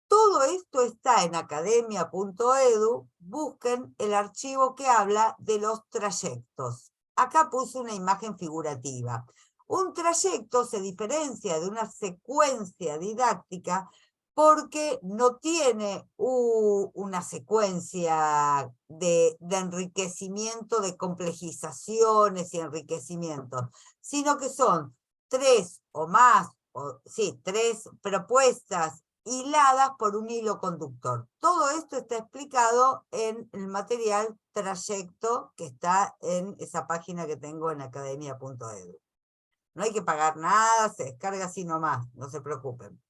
todo esto está en academia.edu. Busquen el archivo que habla de los trayectos. Acá puse una imagen figurativa. Un trayecto se diferencia de una secuencia didáctica porque no tiene una secuencia de enriquecimiento, de complejizaciones y enriquecimientos, sino que son tres propuestas hiladas por un hilo conductor. Todo esto está explicado en el material Trayecto que está en esa página que tengo en academia.edu. No hay que pagar nada, se descarga así nomás, no se preocupen.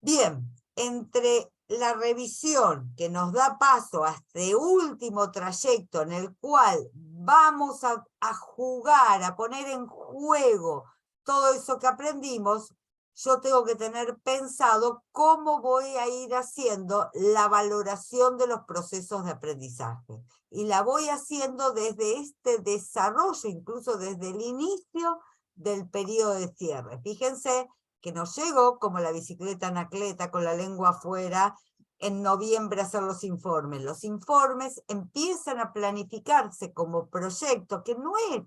Bien, entre la revisión que nos da paso a este último trayecto en el cual vamos a jugar, a poner en juego todo eso que aprendimos, yo tengo que tener pensado cómo voy a ir haciendo la valoración de los procesos de aprendizaje. Y la voy haciendo desde este desarrollo, incluso desde el inicio del periodo de cierre. Fíjense que no llegó como la bicicleta anacleta con la lengua afuera en noviembre a hacer los informes. Los informes empiezan a planificarse como proyecto, que no es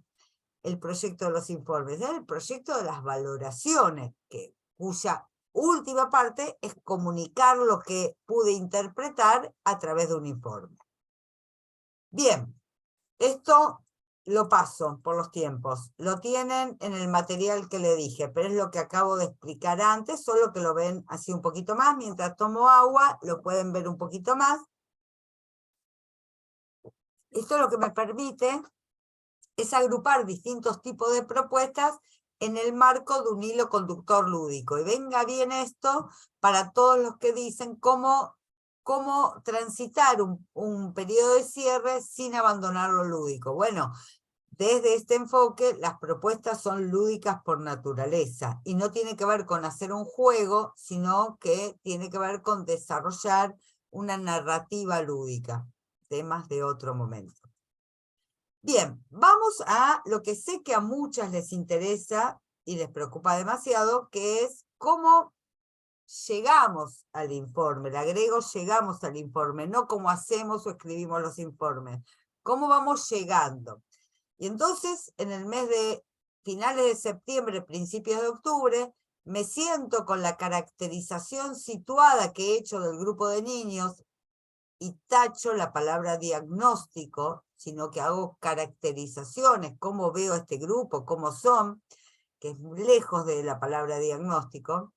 el proyecto de los informes, es el proyecto de las valoraciones, cuya última parte es comunicar lo que pude interpretar a través de un informe. Bien, esto lo paso por los tiempos. Lo tienen en el material que le dije, pero es lo que acabo de explicar antes, solo que lo ven así un poquito más. Mientras tomo agua, lo pueden ver un poquito más. Esto lo que me permite es agrupar distintos tipos de propuestas en el marco de un hilo conductor lúdico. Y venga bien esto para todos los que dicen cómo transitar un periodo de cierre sin abandonar lo lúdico. Bueno, desde este enfoque, las propuestas son lúdicas por naturaleza y no tiene que ver con hacer un juego, sino que tiene que ver con desarrollar una narrativa lúdica. Temas de otro momento. Bien, vamos a lo que sé que a muchas les interesa y les preocupa demasiado, que es cómo llegamos al informe. Le agrego llegamos al informe, no cómo hacemos o escribimos los informes. ¿Cómo vamos llegando? Y entonces, en el mes de finales de septiembre, principios de octubre, me siento con la caracterización situada que he hecho del grupo de niños y tacho la palabra diagnóstico, sino que hago caracterizaciones, cómo veo a este grupo, cómo son, que es muy lejos de la palabra diagnóstico.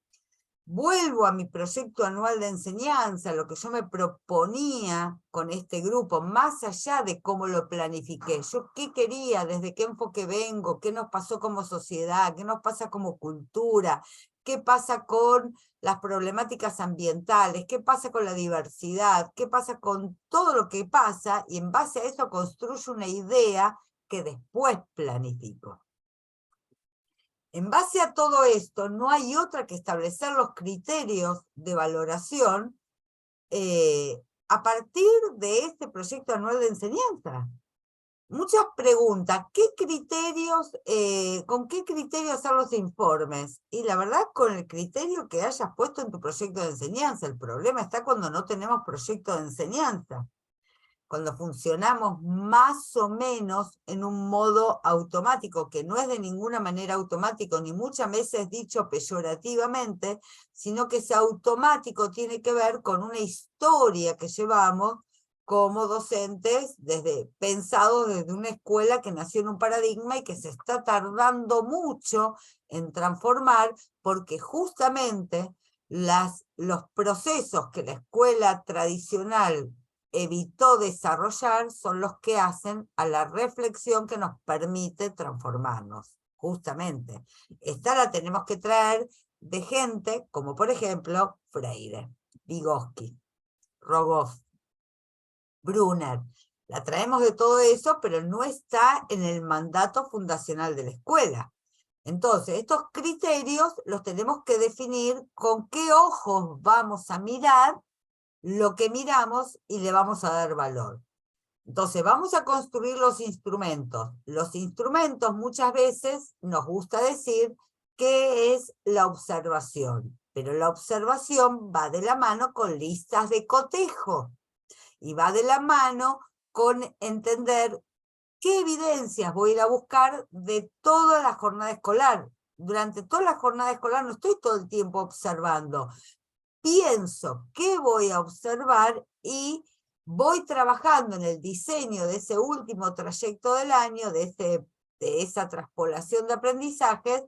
Vuelvo a mi proyecto anual de enseñanza, lo que yo me proponía con este grupo, más allá de cómo lo planifiqué. Yo qué quería, desde qué enfoque vengo, qué nos pasó como sociedad, qué nos pasa como cultura, qué pasa con las problemáticas ambientales, qué pasa con la diversidad, qué pasa con todo lo que pasa, y en base a eso construyo una idea que después planifico. En base a todo esto, no hay otra que establecer los criterios de valoración a partir de este proyecto anual de enseñanza. muchas preguntas. ¿Qué criterios, con qué criterios hacer los informes? Y la verdad, con el criterio que hayas puesto en tu proyecto de enseñanza. El problema está cuando no tenemos proyecto de enseñanza, cuando funcionamos más o menos en un modo automático, que no es de ninguna manera automático, ni muchas veces dicho peyorativamente, sino que ese automático tiene que ver con una historia que llevamos como docentes, pensados desde una escuela que nació en un paradigma y que se está tardando mucho en transformar, porque justamente los procesos que la escuela tradicional evitó desarrollar son los que hacen a la reflexión que nos permite transformarnos, justamente. Esta la tenemos que traer de gente como, por ejemplo, Freire, Vygotsky, Rogoff, Brunner. La traemos de todo eso, pero no está en el mandato fundacional de la escuela. Entonces, estos criterios los tenemos que definir con qué ojos vamos a mirar lo que miramos y le vamos a dar valor. Entonces, vamos a construir los instrumentos. Los instrumentos muchas veces nos gusta decir que es la observación, pero la observación va de la mano con listas de cotejo y va de la mano con entender qué evidencias voy a ir a buscar de toda la jornada escolar. Durante toda la jornada escolar no estoy todo el tiempo observando. Pienso qué voy a observar y voy trabajando en el diseño de ese último trayecto del año, de esa traspolación de aprendizajes,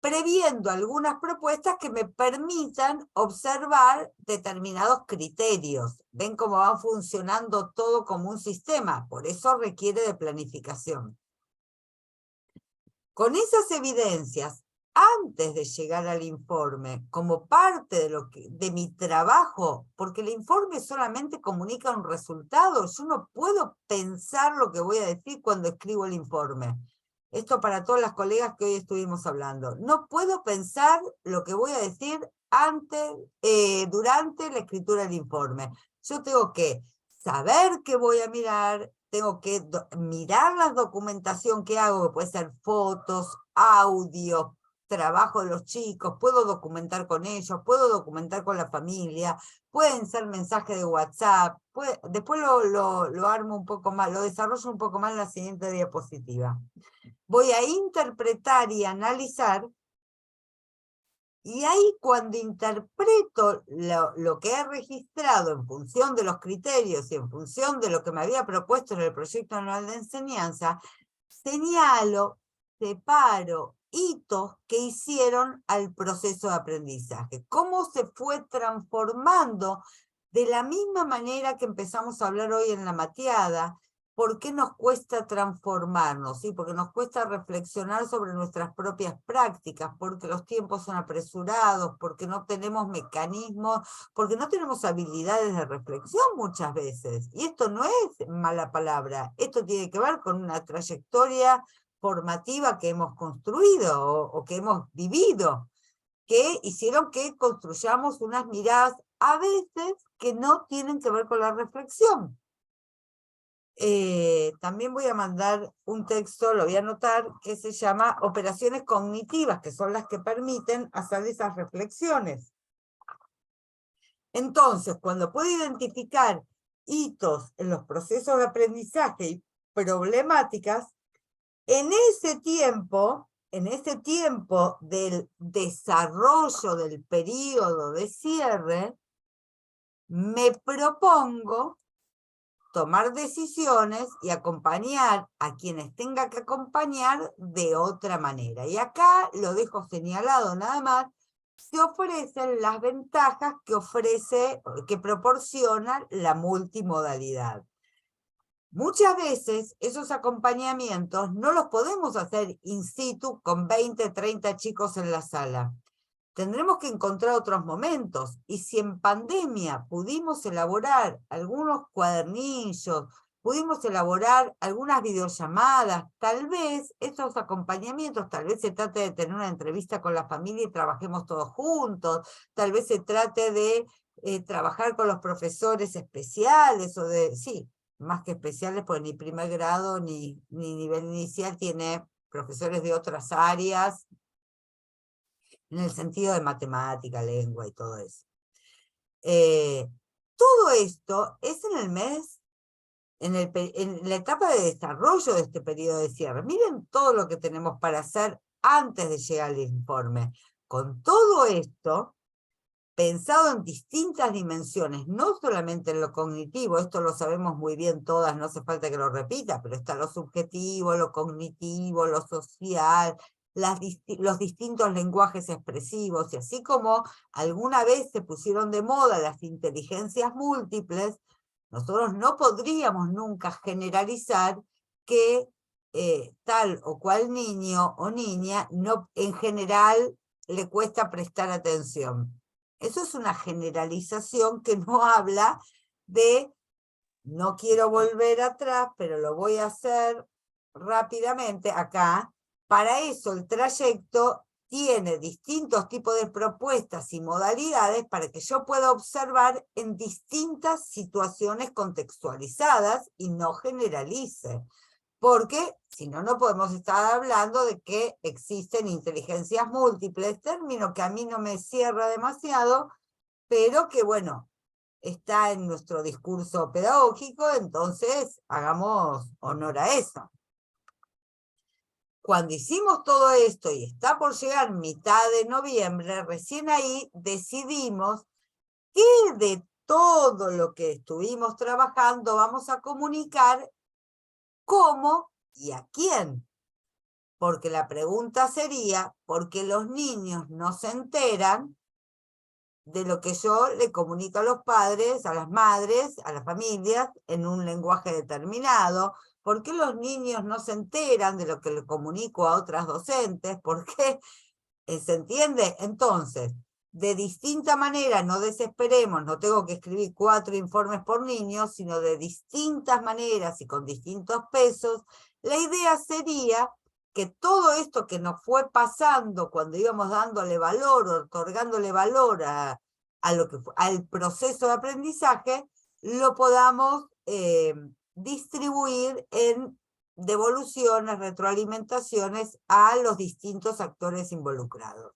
previendo algunas propuestas que me permitan observar determinados criterios. Ven cómo va funcionando todo como un sistema, por eso requiere de planificación. Con esas evidencias, antes de llegar al informe, como parte de mi trabajo, porque el informe solamente comunica un resultado, yo no puedo pensar lo que voy a decir cuando escribo el informe. Esto para todas las colegas que hoy estuvimos hablando. No puedo pensar lo que voy a decir durante la escritura del informe. Yo tengo que saber qué voy a mirar, tengo que mirar la documentación que hago, que puede ser fotos, audio, trabajo de los chicos, puedo documentar con ellos, puedo documentar con la familia, pueden ser mensajes de WhatsApp, después lo armo un poco más, lo desarrollo un poco más en la siguiente diapositiva. Voy a interpretar y analizar, y ahí cuando interpreto lo que he registrado en función de los criterios y en función de lo que me había propuesto en el proyecto anual de enseñanza, señalo, separo hitos que hicieron al proceso de aprendizaje. Cómo se fue transformando de la misma manera que empezamos a hablar hoy en la mateada. ¿Por qué nos cuesta transformarnos? ¿Sí? Porque nos cuesta reflexionar sobre nuestras propias prácticas, porque los tiempos son apresurados, porque no tenemos mecanismos, porque no tenemos habilidades de reflexión muchas veces. Y esto no es mala palabra, esto tiene que ver con una trayectoria formativa que hemos construido o que hemos vivido, que hicieron que construyamos unas miradas a veces que no tienen que ver con la reflexión. También voy a mandar un texto, lo voy a anotar, que se llama Operaciones Cognitivas, que son las que permiten hacer esas reflexiones. Entonces, cuando puedo identificar hitos en los procesos de aprendizaje y problemáticas, en ese tiempo del desarrollo del periodo de cierre, me propongo tomar decisiones y acompañar a quienes tenga que acompañar de otra manera. Y acá lo dejo señalado nada más, se ofrecen las ventajas que proporciona la multimodalidad. Muchas veces esos acompañamientos no los podemos hacer in situ con 20, 30 chicos en la sala. Tendremos que encontrar otros momentos, y si en pandemia pudimos elaborar algunos cuadernillos, pudimos elaborar algunas videollamadas, tal vez esos acompañamientos, tal vez se trate de tener una entrevista con la familia y trabajemos todos juntos, tal vez se trate de trabajar con los profesores especiales, sí, más que especiales, porque ni primer grado ni nivel inicial tiene profesores de otras áreas, en el sentido de matemática, lengua y todo eso. Todo esto es en el mes, en la etapa de desarrollo de este periodo de cierre. Miren todo lo que tenemos para hacer antes de llegar al informe. Con todo esto, pensado en distintas dimensiones, no solamente en lo cognitivo, esto lo sabemos muy bien todas, no hace falta que lo repita, pero está lo subjetivo, lo cognitivo, lo social, los distintos lenguajes expresivos, y así como alguna vez se pusieron de moda las inteligencias múltiples, nosotros no podríamos nunca generalizar que tal o cual niño o niña no, en general le cuesta prestar atención. Eso es una generalización que no habla de, no quiero volver atrás, pero lo voy a hacer rápidamente acá. Para eso el trayecto tiene distintos tipos de propuestas y modalidades para que yo pueda observar en distintas situaciones contextualizadas y no generalice. Porque si no, no podemos estar hablando de que existen inteligencias múltiples, término que a mí no me cierra demasiado, pero que bueno, está en nuestro discurso pedagógico, entonces hagamos honor a eso. Cuando hicimos todo esto y está por llegar mitad de noviembre, recién ahí decidimos que de todo lo que estuvimos trabajando vamos a comunicar cómo y a quién. Porque la pregunta sería, ¿por qué los niños no se enteran de lo que yo le comunico a los padres, a las madres, a las familias, en un lenguaje determinado? ¿Por qué los niños no se enteran de lo que le comunico a otras docentes? ¿Por qué? ¿Se entiende? Entonces, de distinta manera, no desesperemos, no tengo que escribir 4 informes por niño, sino de distintas maneras y con distintos pesos. La idea sería que todo esto que nos fue pasando cuando íbamos dándole valor, otorgándole valor al proceso de aprendizaje, lo podamos distribuir en devoluciones, retroalimentaciones a los distintos actores involucrados.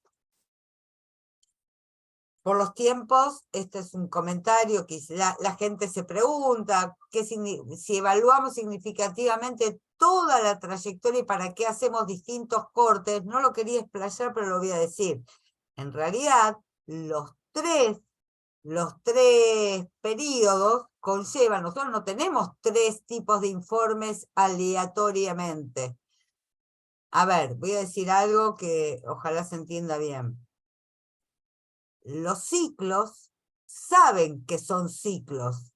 Por los tiempos, este es un comentario que la gente se pregunta, si evaluamos significativamente toda la trayectoria y para qué hacemos distintos cortes, no lo quería explayar, pero lo voy a decir. En realidad, los tres periodos conllevan, nosotros no tenemos 3 tipos de informes aleatoriamente. A ver, voy a decir algo que ojalá se entienda bien. Los ciclos saben que son ciclos.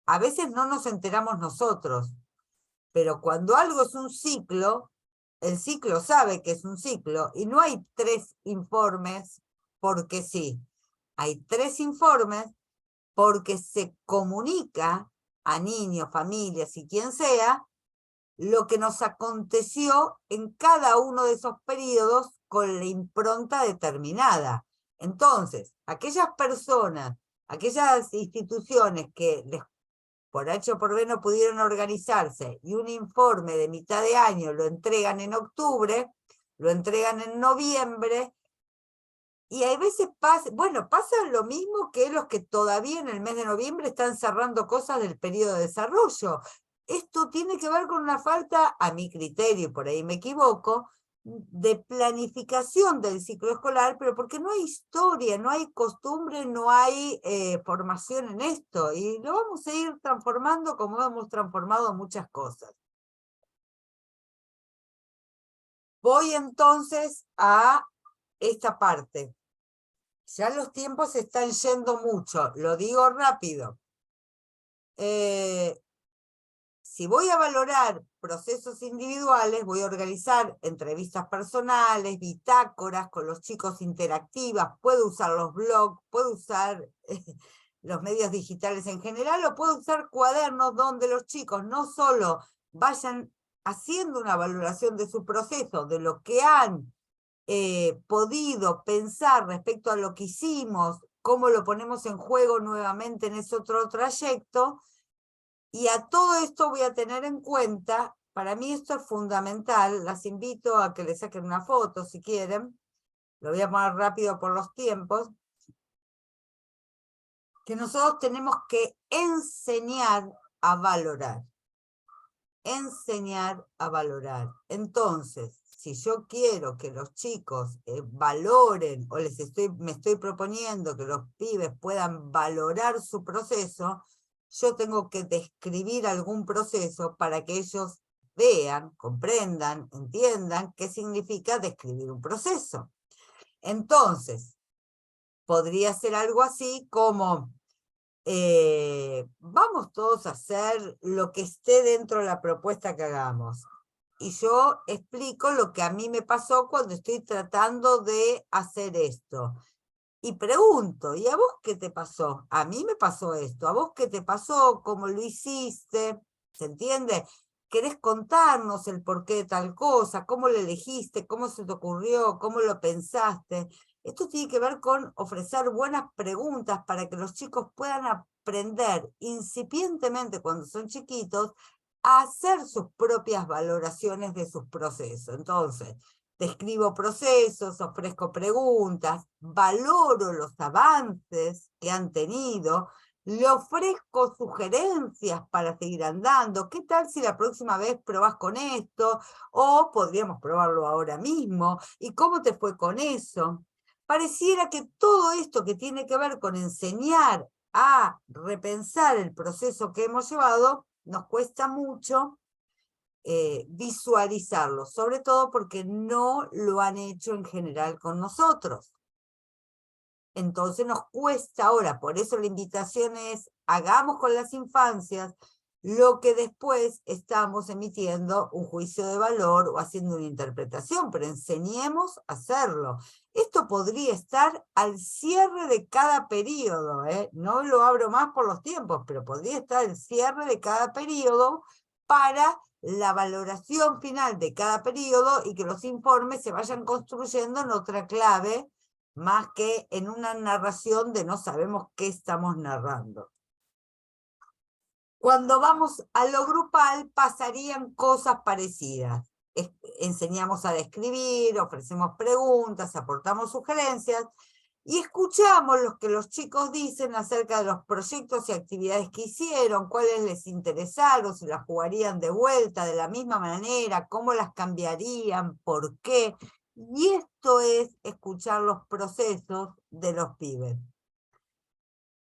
A veces no nos enteramos nosotros, pero cuando algo es un ciclo, el ciclo sabe que es un ciclo y no hay 3 informes porque sí. Hay 3 informes porque se comunica a niños, familias y quien sea, lo que nos aconteció en cada uno de esos periodos con la impronta determinada. Entonces, aquellas personas, aquellas instituciones que por H o por B no pudieron organizarse y un informe de mitad de año lo entregan en octubre, lo entregan en noviembre, y a veces pasa lo mismo que los que todavía en el mes de noviembre están cerrando cosas del periodo de desarrollo. Esto tiene que ver con una falta, a mi criterio, y por ahí me equivoco, de planificación del ciclo escolar, pero porque no hay historia, no hay costumbre, no hay formación en esto, y lo vamos a ir transformando como hemos transformado muchas cosas. Voy entonces a esta parte. Ya los tiempos se están yendo mucho, lo digo rápido. Si voy a valorar procesos individuales, voy a organizar entrevistas personales, bitácoras con los chicos interactivas, puedo usar los blogs, puedo usar los medios digitales en general, o puedo usar cuadernos donde los chicos no solo vayan haciendo una valoración de su proceso, de lo que han podido pensar respecto a lo que hicimos, cómo lo ponemos en juego nuevamente en ese otro trayecto, Y a todo esto voy a tener en cuenta, para mí esto es fundamental, las invito a que le saquen una foto si quieren, lo voy a poner rápido por los tiempos, que nosotros tenemos que enseñar a valorar. Enseñar a valorar. Entonces, si yo quiero que los chicos valoren, o me estoy proponiendo que los pibes puedan valorar su proceso, yo tengo que describir algún proceso para que ellos vean, comprendan, entiendan qué significa describir un proceso. Entonces, podría ser algo así como, vamos todos a hacer lo que esté dentro de la propuesta que hagamos. Y yo explico lo que a mí me pasó cuando estoy tratando de hacer esto. Y pregunto, ¿y a vos qué te pasó? A mí me pasó esto, ¿a vos qué te pasó? ¿Cómo lo hiciste? ¿Se entiende? ¿Querés contarnos el porqué de tal cosa? ¿Cómo lo elegiste? ¿Cómo se te ocurrió? ¿Cómo lo pensaste? Esto tiene que ver con ofrecer buenas preguntas para que los chicos puedan aprender incipientemente cuando son chiquitos a hacer sus propias valoraciones de sus procesos. Entonces, describo procesos, ofrezco preguntas, valoro los avances que han tenido, le ofrezco sugerencias para seguir andando. ¿Qué tal si la próxima vez probás con esto? O podríamos probarlo ahora mismo. ¿Y cómo te fue con eso? Pareciera que todo esto que tiene que ver con enseñar a repensar el proceso que hemos llevado, nos cuesta mucho visualizarlo, sobre todo porque no lo han hecho en general con nosotros. Entonces nos cuesta ahora, por eso la invitación es, hagamos con las infancias lo que después estamos emitiendo un juicio de valor o haciendo una interpretación, pero enseñemos a hacerlo. Esto podría estar al cierre de cada periodo, no lo abro más por los tiempos, pero podría estar al cierre de cada periodo para la valoración final de cada periodo y que los informes se vayan construyendo en otra clave, más que en una narración de no sabemos qué estamos narrando. Cuando vamos a lo grupal pasarían cosas parecidas. Enseñamos a describir, ofrecemos preguntas, aportamos sugerencias y escuchamos lo que los chicos dicen acerca de los proyectos y actividades que hicieron, cuáles les interesaron, si las jugarían de vuelta de la misma manera, cómo las cambiarían, por qué. Y esto es escuchar los procesos de los pibes.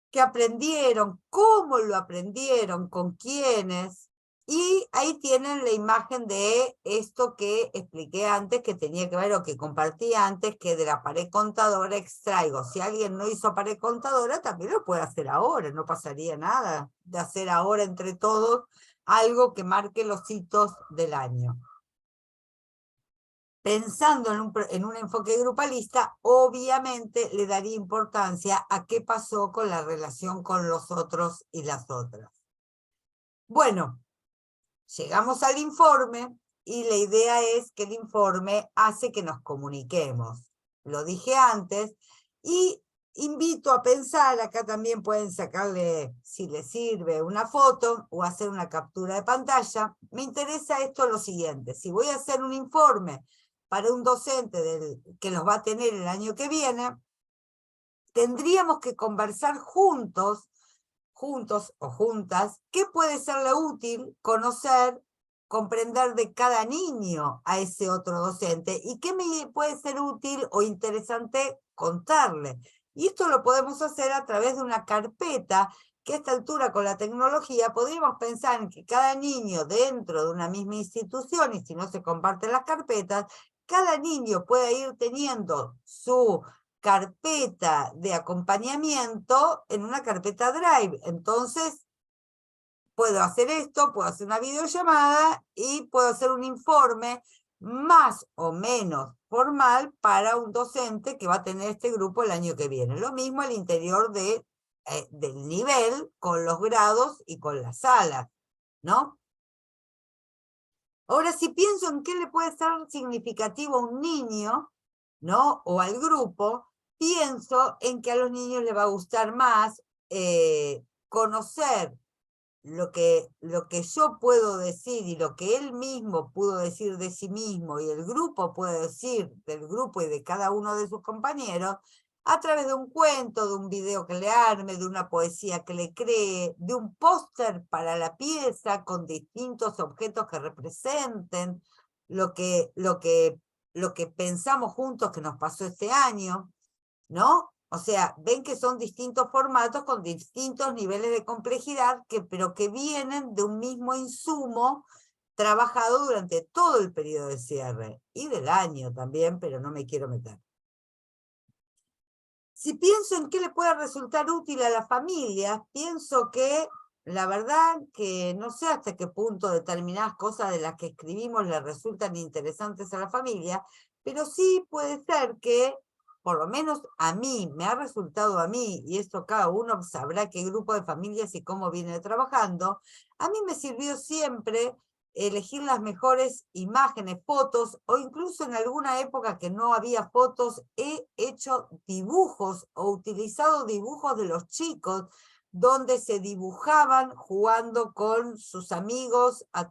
¿Qué aprendieron? ¿Cómo lo aprendieron? ¿Con quiénes? Y ahí tienen la imagen de esto que expliqué antes, que tenía que ver, o que compartí antes, que de la pared contadora extraigo. Si alguien no hizo pared contadora, también lo puede hacer ahora, no pasaría nada de hacer ahora entre todos algo que marque los hitos del año. Pensando en un enfoque grupalista, obviamente le daría importancia a qué pasó con la relación con los otros y las otras. Bueno, llegamos al informe y la idea es que el informe hace que nos comuniquemos. Lo dije antes y invito a pensar, acá también pueden sacarle, si les sirve, una foto o hacer una captura de pantalla. Me interesa esto lo siguiente, si voy a hacer un informe para un docente que los va a tener el año que viene, tendríamos que conversar juntos o juntas, qué puede serle útil conocer, comprender de cada niño a ese otro docente y qué me puede ser útil o interesante contarle. Y esto lo podemos hacer a través de una carpeta que a esta altura con la tecnología podríamos pensar en que cada niño dentro de una misma institución, y si no se comparten las carpetas, cada niño pueda ir teniendo su carpeta de acompañamiento en una carpeta Drive. Entonces, puedo hacer esto, puedo hacer una videollamada y puedo hacer un informe más o menos formal para un docente que va a tener este grupo el año que viene. Lo mismo al interior del nivel, con los grados y con las salas, ¿no? Ahora, si pienso en qué le puede ser significativo a un niño, ¿no? O al grupo, pienso en que a los niños les va a gustar más conocer lo que yo puedo decir y lo que él mismo pudo decir de sí mismo y el grupo puede decir del grupo y de cada uno de sus compañeros, a través de un cuento, de un video que le arme, de una poesía que le cree, de un póster para la pieza con distintos objetos que representen lo que pensamos juntos que nos pasó este año, ¿no? O sea, ven que son distintos formatos con distintos niveles de complejidad, pero que vienen de un mismo insumo trabajado durante todo el periodo de cierre y del año también, pero no me quiero meter. Si pienso en qué le puede resultar útil a la familia, pienso que la verdad que no sé hasta qué punto determinadas cosas de las que escribimos le resultan interesantes a la familia, pero sí puede ser que, por lo menos a mí, me ha resultado a mí, y esto cada uno sabrá qué grupo de familias y cómo viene trabajando, a mí me sirvió siempre elegir las mejores imágenes, fotos, o incluso en alguna época que no había fotos, he hecho dibujos o utilizado dibujos de los chicos donde se dibujaban jugando con sus amigos a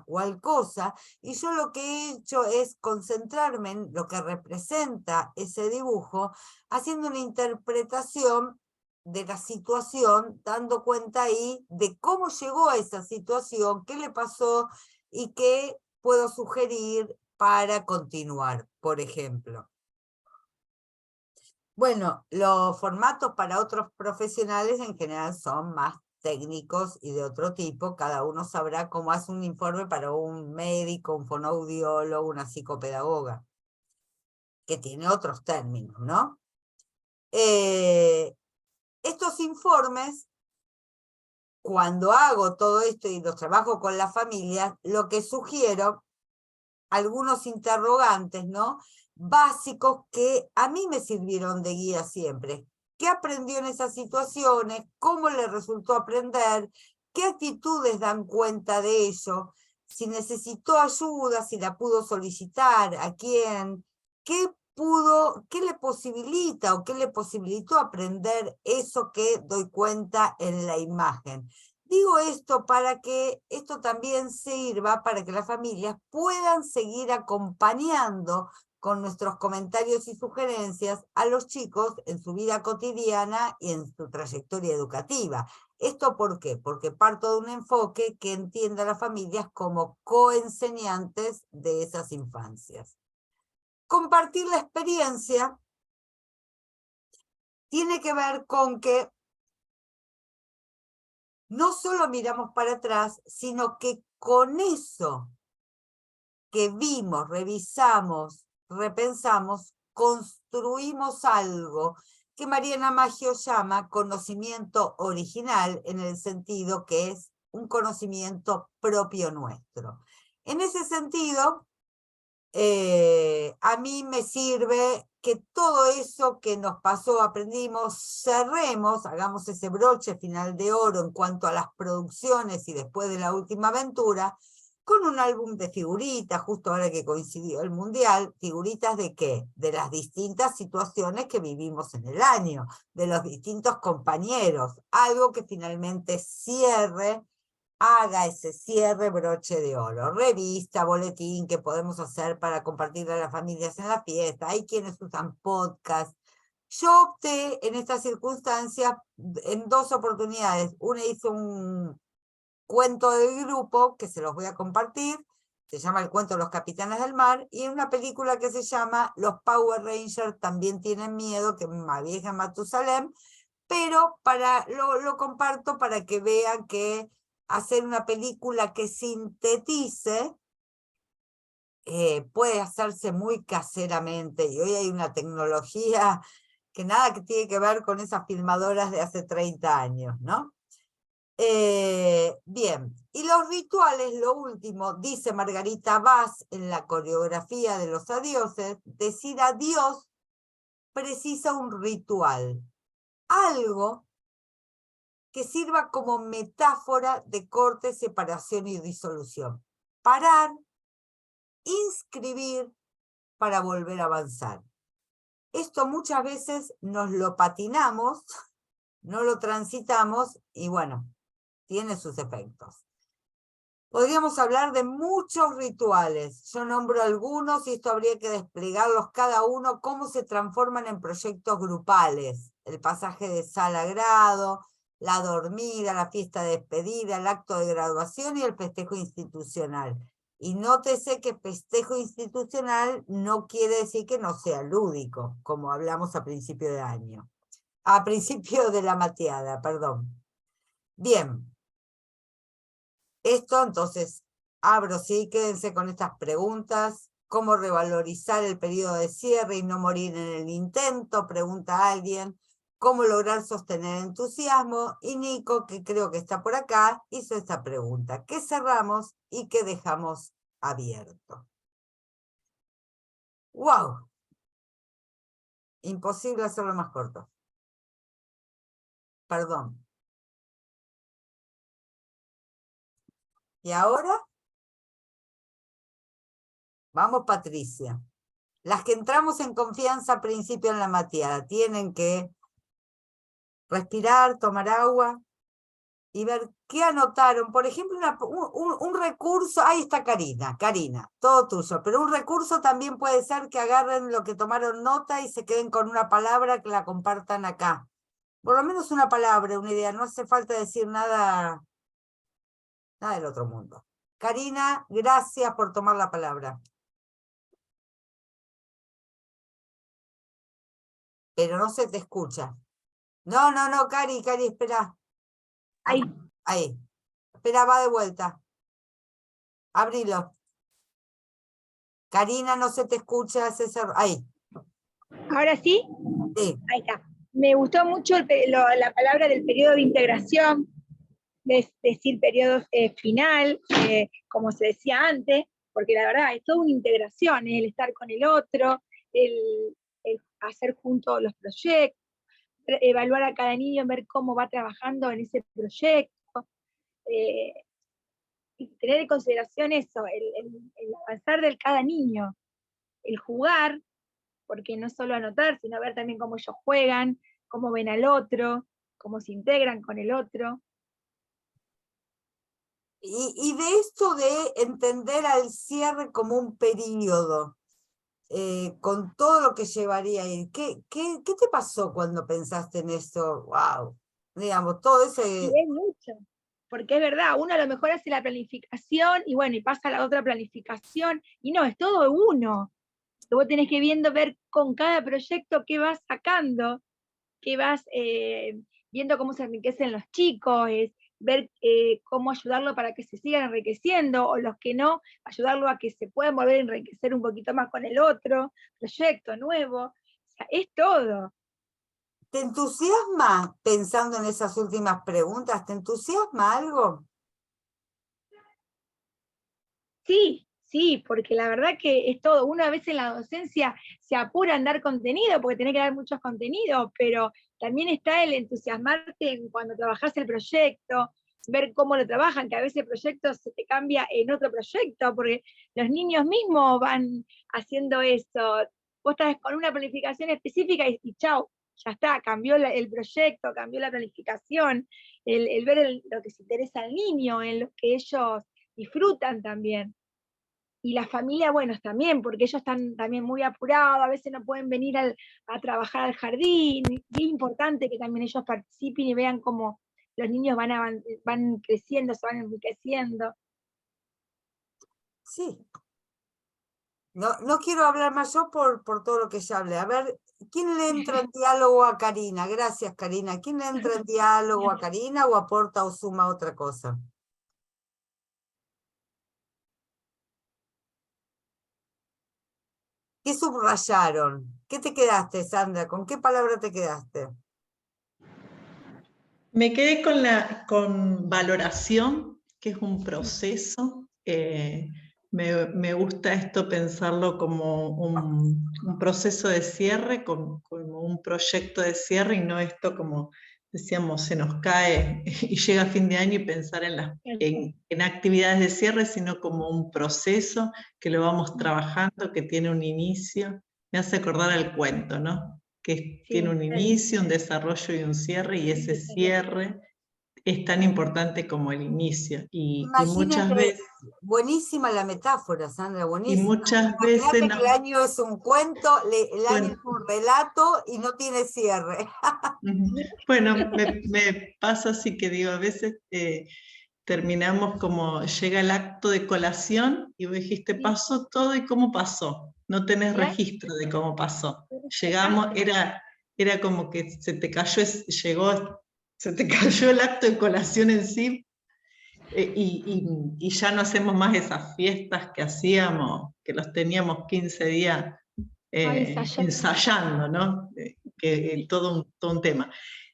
cual cosa, y yo lo que he hecho es concentrarme en lo que representa ese dibujo, haciendo una interpretación de la situación, dando cuenta ahí de cómo llegó a esa situación, qué le pasó y qué puedo sugerir para continuar, por ejemplo. Bueno, los formatos para otros profesionales en general son más técnicos y de otro tipo. Cada uno sabrá cómo hace un informe para un médico, un fonoaudiólogo, una psicopedagoga, que tiene otros términos, ¿no? Estos informes, cuando hago todo esto y los trabajo con las familias, lo que sugiero, algunos interrogantes, ¿no? Básicos que a mí me sirvieron de guía siempre. ¿Qué aprendió en esas situaciones? ¿Cómo le resultó aprender? ¿Qué actitudes dan cuenta de ello? Si necesitó ayuda, si la pudo solicitar, a quién, qué le posibilita o qué le posibilitó aprender eso que doy cuenta en la imagen. Digo esto para que esto también sirva para que las familias puedan seguir acompañando con nuestros comentarios y sugerencias a los chicos en su vida cotidiana y en su trayectoria educativa. ¿Esto por qué? Porque parto de un enfoque que entienda a las familias como coenseñantes de esas infancias. Compartir la experiencia tiene que ver con que no solo miramos para atrás, sino que con eso que vimos, revisamos, repensamos, construimos algo que Mariana Maggio llama conocimiento original, en el sentido que es un conocimiento propio nuestro. En ese sentido, a mí me sirve que todo eso que nos pasó, aprendimos, cerremos, hagamos ese broche final de oro en cuanto a las producciones y después de la última aventura, con un álbum de figuritas, justo ahora que coincidió el Mundial. ¿Figuritas de qué? De las distintas situaciones que vivimos en el año, de los distintos compañeros, algo que finalmente cierre, haga ese cierre broche de oro. Revista, boletín que podemos hacer para compartir a las familias en la fiesta. Hay quienes usan podcast. Yo opté en estas circunstancias en dos oportunidades. Una hice un cuento del grupo que se los voy a compartir. Se llama El cuento de los capitanes del mar. Y en una película que se llama Los Power Rangers también tienen miedo, que me vieja en Matusalem. Pero lo comparto para que vean que hacer una película que sintetice puede hacerse muy caseramente, y hoy hay una tecnología que nada que tiene que ver con esas filmadoras de hace 30 años, ¿no? Bien, y los rituales, lo último, dice Margarita Vaz en la coreografía de los adioses, decir adiós precisa un ritual, algo que sirva como metáfora de corte, separación y disolución. Parar, inscribir para volver a avanzar. Esto muchas veces nos lo patinamos, no lo transitamos y bueno, tiene sus efectos. Podríamos hablar de muchos rituales. Yo nombro algunos y esto habría que desplegarlos cada uno, cómo se transforman en proyectos grupales. El pasaje de sal a grado, la dormida, la fiesta de despedida, el acto de graduación y el festejo institucional. Y nótese que festejo institucional no quiere decir que no sea lúdico, como hablamos a principio de año. A principio de la mateada, perdón. Bien. Esto, entonces, abro, sí, quédense con estas preguntas. ¿Cómo revalorizar el periodo de cierre y no morir en el intento? Pregunta alguien. ¿Cómo lograr sostener entusiasmo? Y Nico, que creo que está por acá, hizo esta pregunta. ¿Qué cerramos y qué dejamos abierto? ¡Wow! Imposible hacerlo más corto. Perdón. ¿Y ahora? Vamos, Patricia. Las que entramos en confianza al principio en la mateada tienen que respirar, tomar agua y ver qué anotaron. Por ejemplo, un recurso, ahí está Karina, todo tuyo, pero un recurso también puede ser que agarren lo que tomaron nota y se queden con una palabra que la compartan acá. Por lo menos una palabra, una idea, no hace falta decir nada del otro mundo. Karina, gracias por tomar la palabra. Pero no se te escucha. No, Cari, espera. Ahí. Espera, va de vuelta. Abrilo. Karina, no se te escucha, César. Ahí. ¿Ahora sí? Sí. Ahí está. Me gustó mucho la palabra del periodo de integración, decir periodo final, como se decía antes, porque la verdad es toda una integración, el estar con el otro, el hacer juntos los proyectos, evaluar a cada niño, ver cómo va trabajando en ese proyecto, y tener en consideración eso, el avanzar de cada niño, el jugar, porque no solo anotar, sino ver también cómo ellos juegan, cómo ven al otro, cómo se integran con el otro. Y de esto de entender al cierre como un periodo, con todo lo que llevaría ahí, ¿qué te pasó cuando pensaste en esto? ¡Wow! Digamos, todo ese... Y es mucho, porque es verdad, uno a lo mejor hace la planificación y bueno, y pasa a la otra planificación, y no, es todo uno. Vos tenés que ver con cada proyecto qué vas sacando, qué vas viendo cómo se enriquecen los chicos, ver cómo ayudarlo para que se sigan enriqueciendo, o los que no, ayudarlo a que se puedan volver a enriquecer un poquito más con el otro proyecto nuevo. O sea, es todo. ¿Te entusiasma, pensando en esas últimas preguntas, te entusiasma algo? Sí, porque la verdad que es todo. Uno a veces en la docencia se apura en dar contenido, porque tiene que dar muchos contenidos, pero también está el entusiasmarte cuando trabajás el proyecto, ver cómo lo trabajan, que a veces el proyecto se te cambia en otro proyecto, porque los niños mismos van haciendo eso. Vos estás con una planificación específica y chau, ya está, cambió el proyecto, cambió la planificación, el ver lo que se interesa al niño, en lo que ellos disfrutan también. Y la familia, bueno, también, porque ellos están también muy apurados, a veces no pueden venir a trabajar al jardín, y es importante que también ellos participen y vean cómo los niños van creciendo, se van enriqueciendo. Sí. No quiero hablar más yo por todo lo que ya hablé. A ver, ¿quién le entra en diálogo a Karina? Gracias, Karina. ¿Quién le entra en diálogo a Karina o aporta o suma otra cosa? ¿Qué subrayaron? ¿Qué te quedaste, Sandra? ¿Con qué palabra te quedaste? Me quedé con valoración, que es un proceso. Me gusta esto pensarlo como un proceso de cierre, como un proyecto de cierre, y no esto como decíamos, se nos cae y llega a fin de año y pensar en actividades de cierre, sino como un proceso que lo vamos trabajando, que tiene un inicio. Me hace acordar al cuento, ¿no? Que tiene un inicio, un desarrollo y un cierre, y ese cierre es tan importante como el inicio. Y muchas Imagínate, veces, buenísima la metáfora, Sandra, y buenísima. muchas veces Imagínate que nos, el año es un cuento, el año bueno, es un relato y no tiene cierre. ujú. Bueno, me pasa así que digo, a veces terminamos como llega el acto de colación y vos dijiste, Sí, pasó todo y cómo pasó. No tenés claro, registro de cómo pasó. Llegamos, exacto. era como que se te cayó, se te cayó el acto de colación en sí, y ya no hacemos más esas fiestas que hacíamos, que los teníamos 15 días A ensayar. ensayando, ¿no? Todo un tema.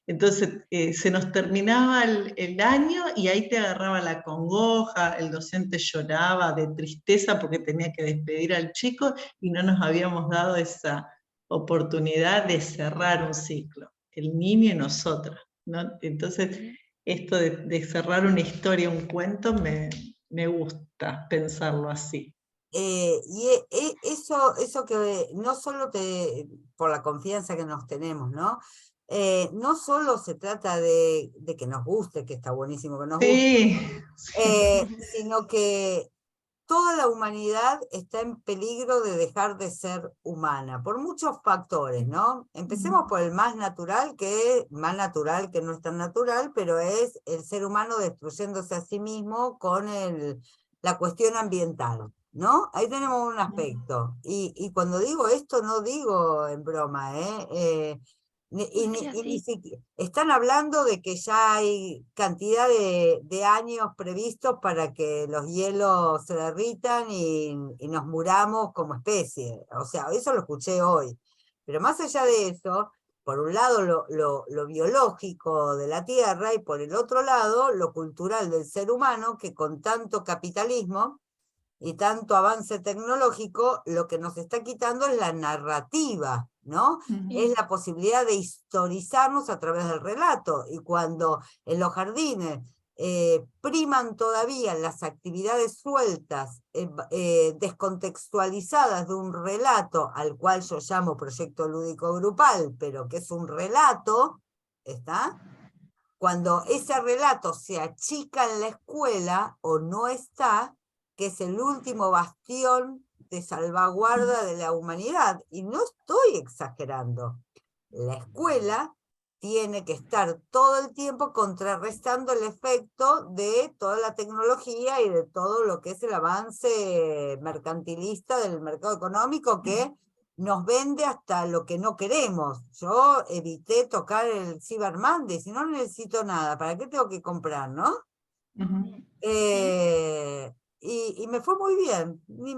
Entonces, se nos terminaba el año y ahí te agarraba la congoja, el docente lloraba de tristeza porque tenía que despedir al chico y no nos habíamos dado esa oportunidad de cerrar un ciclo, el niño y nosotros, ¿no? Entonces, esto de cerrar una historia, un cuento, me gusta pensarlo así. Eso que no solo por la confianza que nos tenemos, ¿no? No solo se trata de que nos guste, que está buenísimo que nos guste, Sí, sí. sino que toda la humanidad está en peligro de dejar de ser humana, por muchos factores, ¿no? Empecemos por el más natural que no es tan natural, pero es el ser humano destruyéndose a sí mismo con la cuestión ambiental, ¿no? Ahí tenemos un aspecto. Y cuando digo esto, no digo en broma, ¿eh? Es Y ni así. siquiera, están hablando de que ya hay cantidad de años previstos para que los hielos se derritan y nos muramos como especie. O sea, eso lo escuché hoy. Pero más allá de eso, por un lado lo biológico de la Tierra y por el otro lado lo cultural del ser humano, que con tanto capitalismo y tanto avance tecnológico, lo que nos está quitando es la narrativa, ¿no? Es la posibilidad de historizarnos a través del relato. Y cuando en los jardines priman todavía las actividades sueltas, descontextualizadas de un relato, al cual yo llamo proyecto lúdico grupal, pero que es un relato, ¿está? Cuando ese relato se achica en la escuela o no está, que es el último bastión de salvaguarda de la humanidad. Y no estoy exagerando. La escuela tiene que estar todo el tiempo contrarrestando el efecto de toda la tecnología y de todo lo que es el avance mercantilista del mercado económico que nos vende hasta lo que no queremos. Yo evité tocar el Cyber Monday, si no necesito nada, ¿para qué tengo que comprar, no? Ujú. Y me fue muy bien, ni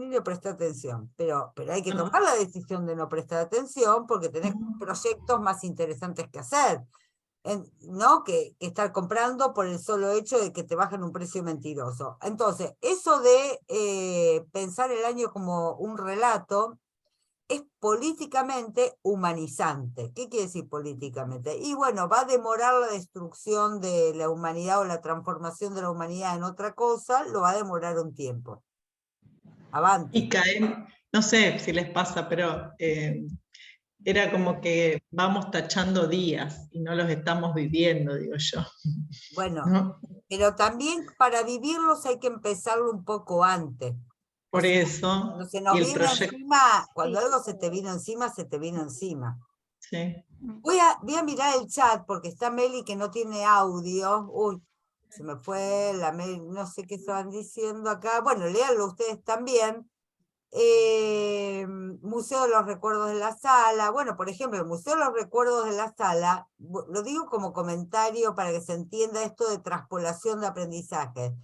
le presté atención, pero hay que tomar la decisión de no prestar atención porque tenés proyectos más interesantes que hacer, ¿no? Que estar comprando por el solo hecho de que te bajan un precio mentiroso. Entonces, eso de pensar el año como un relato es políticamente humanizante. ¿Qué quiere decir políticamente? Y bueno, va a demorar la destrucción de la humanidad o la transformación de la humanidad en otra cosa, lo va a demorar un tiempo. Y Avanti. caen, no sé si les pasa, pero era como que vamos tachando días y no los estamos viviendo, digo yo. Bueno, ¿No? pero también para vivirlos hay que empezarlo un poco antes. O Por sea, eso, cuando se y nos el viene proyecto, encima, cuando Sí. algo se te vino encima, se te vino encima. sí. Voy a mirar el chat porque está Meli que no tiene audio. Uy, se me fue la Meli, no sé qué estaban diciendo acá. Bueno, léanlo ustedes también. Museo de los Recuerdos de la Sala. Bueno, por ejemplo, el Museo de los Recuerdos de la Sala, lo digo como comentario para que se entienda esto de traspolación de aprendizaje.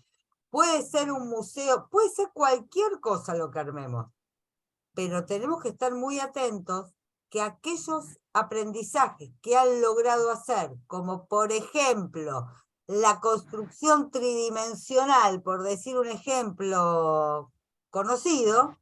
Puede ser un museo, puede ser cualquier cosa lo que armemos, pero tenemos que estar muy atentos que aquellos aprendizajes que han logrado hacer, como por ejemplo la construcción tridimensional, por decir un ejemplo conocido,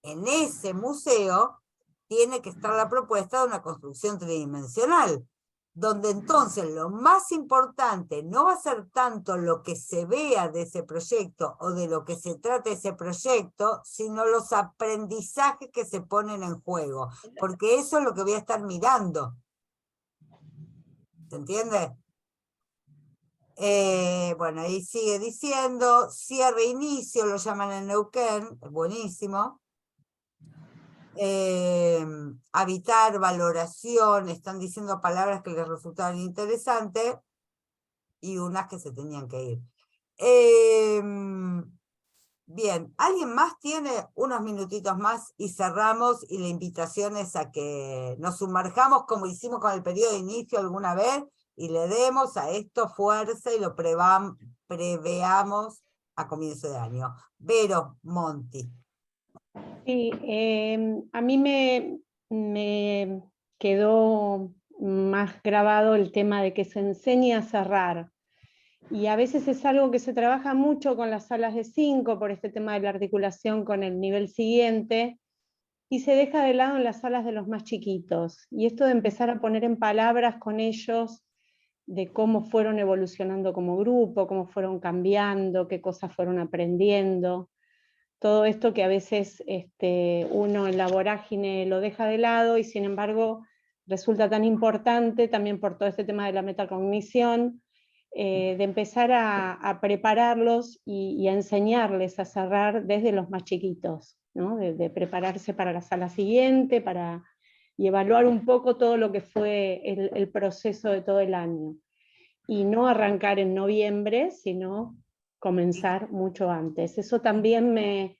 en ese museo tiene que estar la propuesta de una construcción tridimensional, donde entonces lo más importante no va a ser tanto lo que se vea de ese proyecto o de lo que se trate ese proyecto, sino los aprendizajes que se ponen en juego, porque eso es lo que voy a estar mirando. ¿Se entiende? Bueno, ahí sigue diciendo, cierre inicio, lo llaman en Neuquén, es buenísimo. Habitar, valoración, están diciendo palabras que les resultaron interesantes y unas que se tenían que ir. Bien, ¿alguien más tiene unos minutitos más y cerramos? Y la invitación es a que nos sumerjamos como hicimos con el periodo de inicio alguna vez y le demos a esto fuerza y lo preveamos a comienzo de año. Vero, Monti. Sí, a mí me quedó más grabado el tema de que se enseñe a cerrar. Y a veces es algo que se trabaja mucho con las salas de 5 por este tema de la articulación con el nivel siguiente, y se deja de lado en las salas de los más chiquitos. Y esto de empezar a poner en palabras con ellos de cómo fueron evolucionando como grupo, cómo fueron cambiando, qué cosas fueron aprendiendo. Todo esto que a veces uno en la vorágine lo deja de lado y sin embargo resulta tan importante también por todo este tema de la metacognición, de empezar a prepararlos y a enseñarles a cerrar desde los más chiquitos, ¿no? de prepararse para la sala siguiente, y evaluar un poco todo lo que fue el proceso de todo el año. Y no arrancar en noviembre, sino comenzar mucho antes. Eso también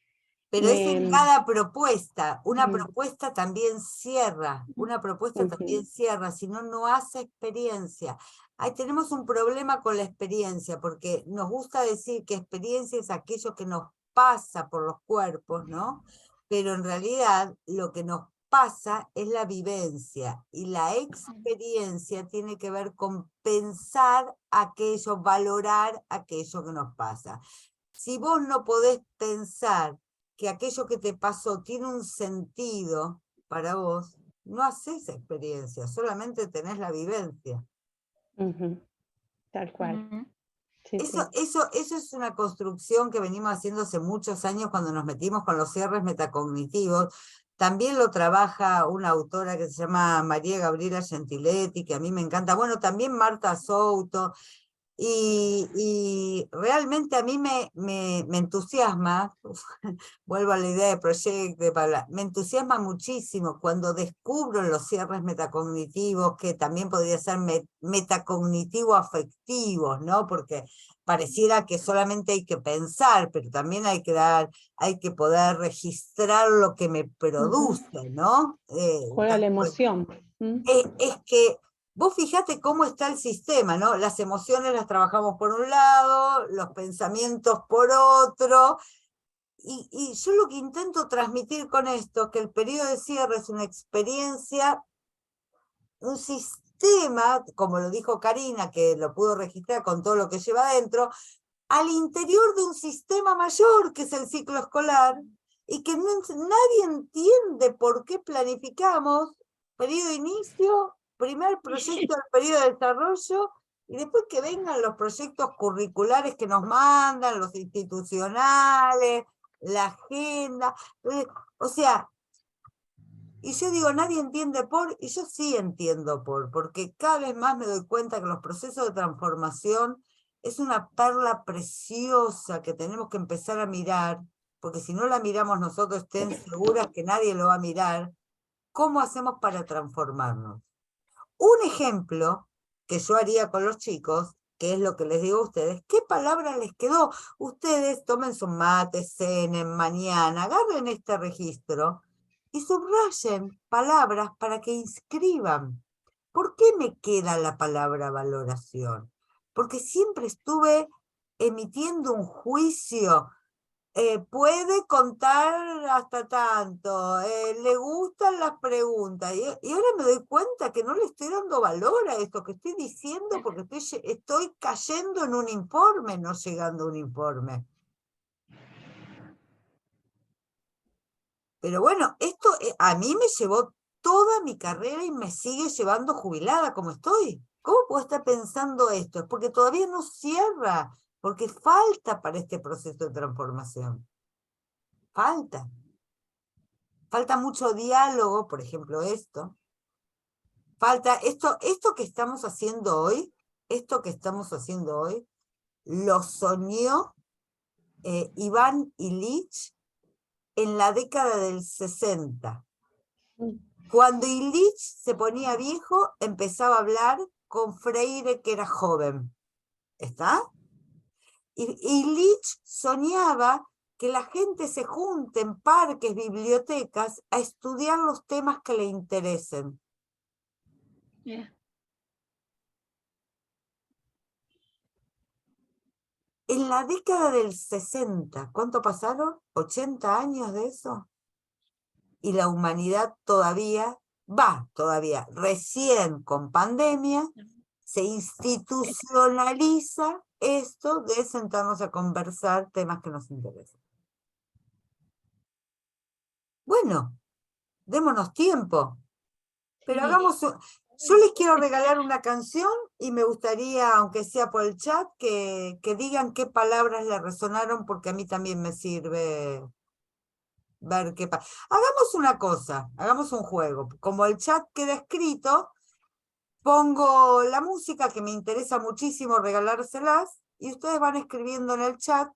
Pero es en cada propuesta. Una propuesta también cierra. Una propuesta también cierra. Si no, no hace experiencia. Ahí tenemos un problema con la experiencia, porque nos gusta decir que experiencia es aquello que nos pasa por los cuerpos, ¿no? Pero en realidad lo que nos pasa es la vivencia. Y la experiencia tiene que ver con pensar aquello, valorar aquello que nos pasa. Si vos no podés pensar que aquello que te pasó tiene un sentido para vos, no haces experiencia, solamente tenés la vivencia. Tal cual. Sí, Eso es una construcción que venimos haciendo hace muchos años cuando nos metimos con los cierres metacognitivos. También lo trabaja una autora que se llama María Gabriela Gentiletti, que a mí me encanta. Bueno, también Marta Souto. Y realmente a mí me entusiasma, vuelvo a la idea de proyecto, me entusiasma muchísimo cuando descubro los cierres metacognitivos, que también podría ser metacognitivo-afectivos, ¿no? Porque pareciera que solamente hay que pensar, pero también hay que poder registrar lo que me produce, ¿no? Juega la emoción. Es que vos fijate cómo está el sistema, ¿no? Las emociones las trabajamos por un lado, los pensamientos por otro, y yo lo que intento transmitir con esto, que el periodo de cierre es una experiencia, un sistema, como lo dijo Karina, que lo pudo registrar con todo lo que lleva adentro, al interior de un sistema mayor, que es el ciclo escolar, y que nadie entiende por qué planificamos periodo de inicio, primer proyecto del periodo de desarrollo, y después que vengan los proyectos curriculares que nos mandan, los institucionales, la agenda. O sea, y yo digo, nadie entiende y yo sí entiendo porque cada vez más me doy cuenta que los procesos de transformación es una perla preciosa que tenemos que empezar a mirar, porque si no la miramos nosotros, estén seguras que nadie lo va a mirar. ¿Cómo hacemos para transformarnos? Un ejemplo que yo haría con los chicos, que es lo que les digo a ustedes, ¿qué palabra les quedó? Ustedes tomen su mate, cenen, mañana, agarren este registro y subrayen palabras para que inscriban. ¿Por qué me queda la palabra valoración? Porque siempre estuve emitiendo un juicio. Puede contar hasta tanto, le gustan las preguntas, y ahora me doy cuenta que no le estoy dando valor a esto que estoy diciendo porque estoy cayendo en un informe, no llegando a un informe. Pero bueno, esto a mí me llevó toda mi carrera y me sigue llevando jubilada como estoy. ¿Cómo puedo estar pensando esto? Es porque todavía no cierra, porque falta para este proceso de transformación. Falta mucho diálogo, por ejemplo esto. Falta esto que estamos haciendo hoy, esto que estamos haciendo hoy, lo soñó Iván Ilich en la década del 60. Cuando Ilich se ponía viejo, empezaba a hablar con Freire, que era joven. ¿Está? Y Ilich soñaba que la gente se junte en parques, bibliotecas, a estudiar los temas que le interesen. Yeah. En la década del 60, ¿cuánto pasaron? ¿80 años de eso? Y la humanidad todavía, recién con pandemia, se institucionaliza esto de sentarnos a conversar temas que nos interesan. Bueno, démonos tiempo, pero Sí. hagamos yo les quiero regalar una canción y me gustaría, aunque sea por el chat, que digan qué palabras le resonaron, porque a mí también me sirve ver qué pasa. Hagamos una cosa, hagamos un juego. Como el chat queda escrito, pongo la música, que me interesa muchísimo regalárselas, y ustedes van escribiendo en el chat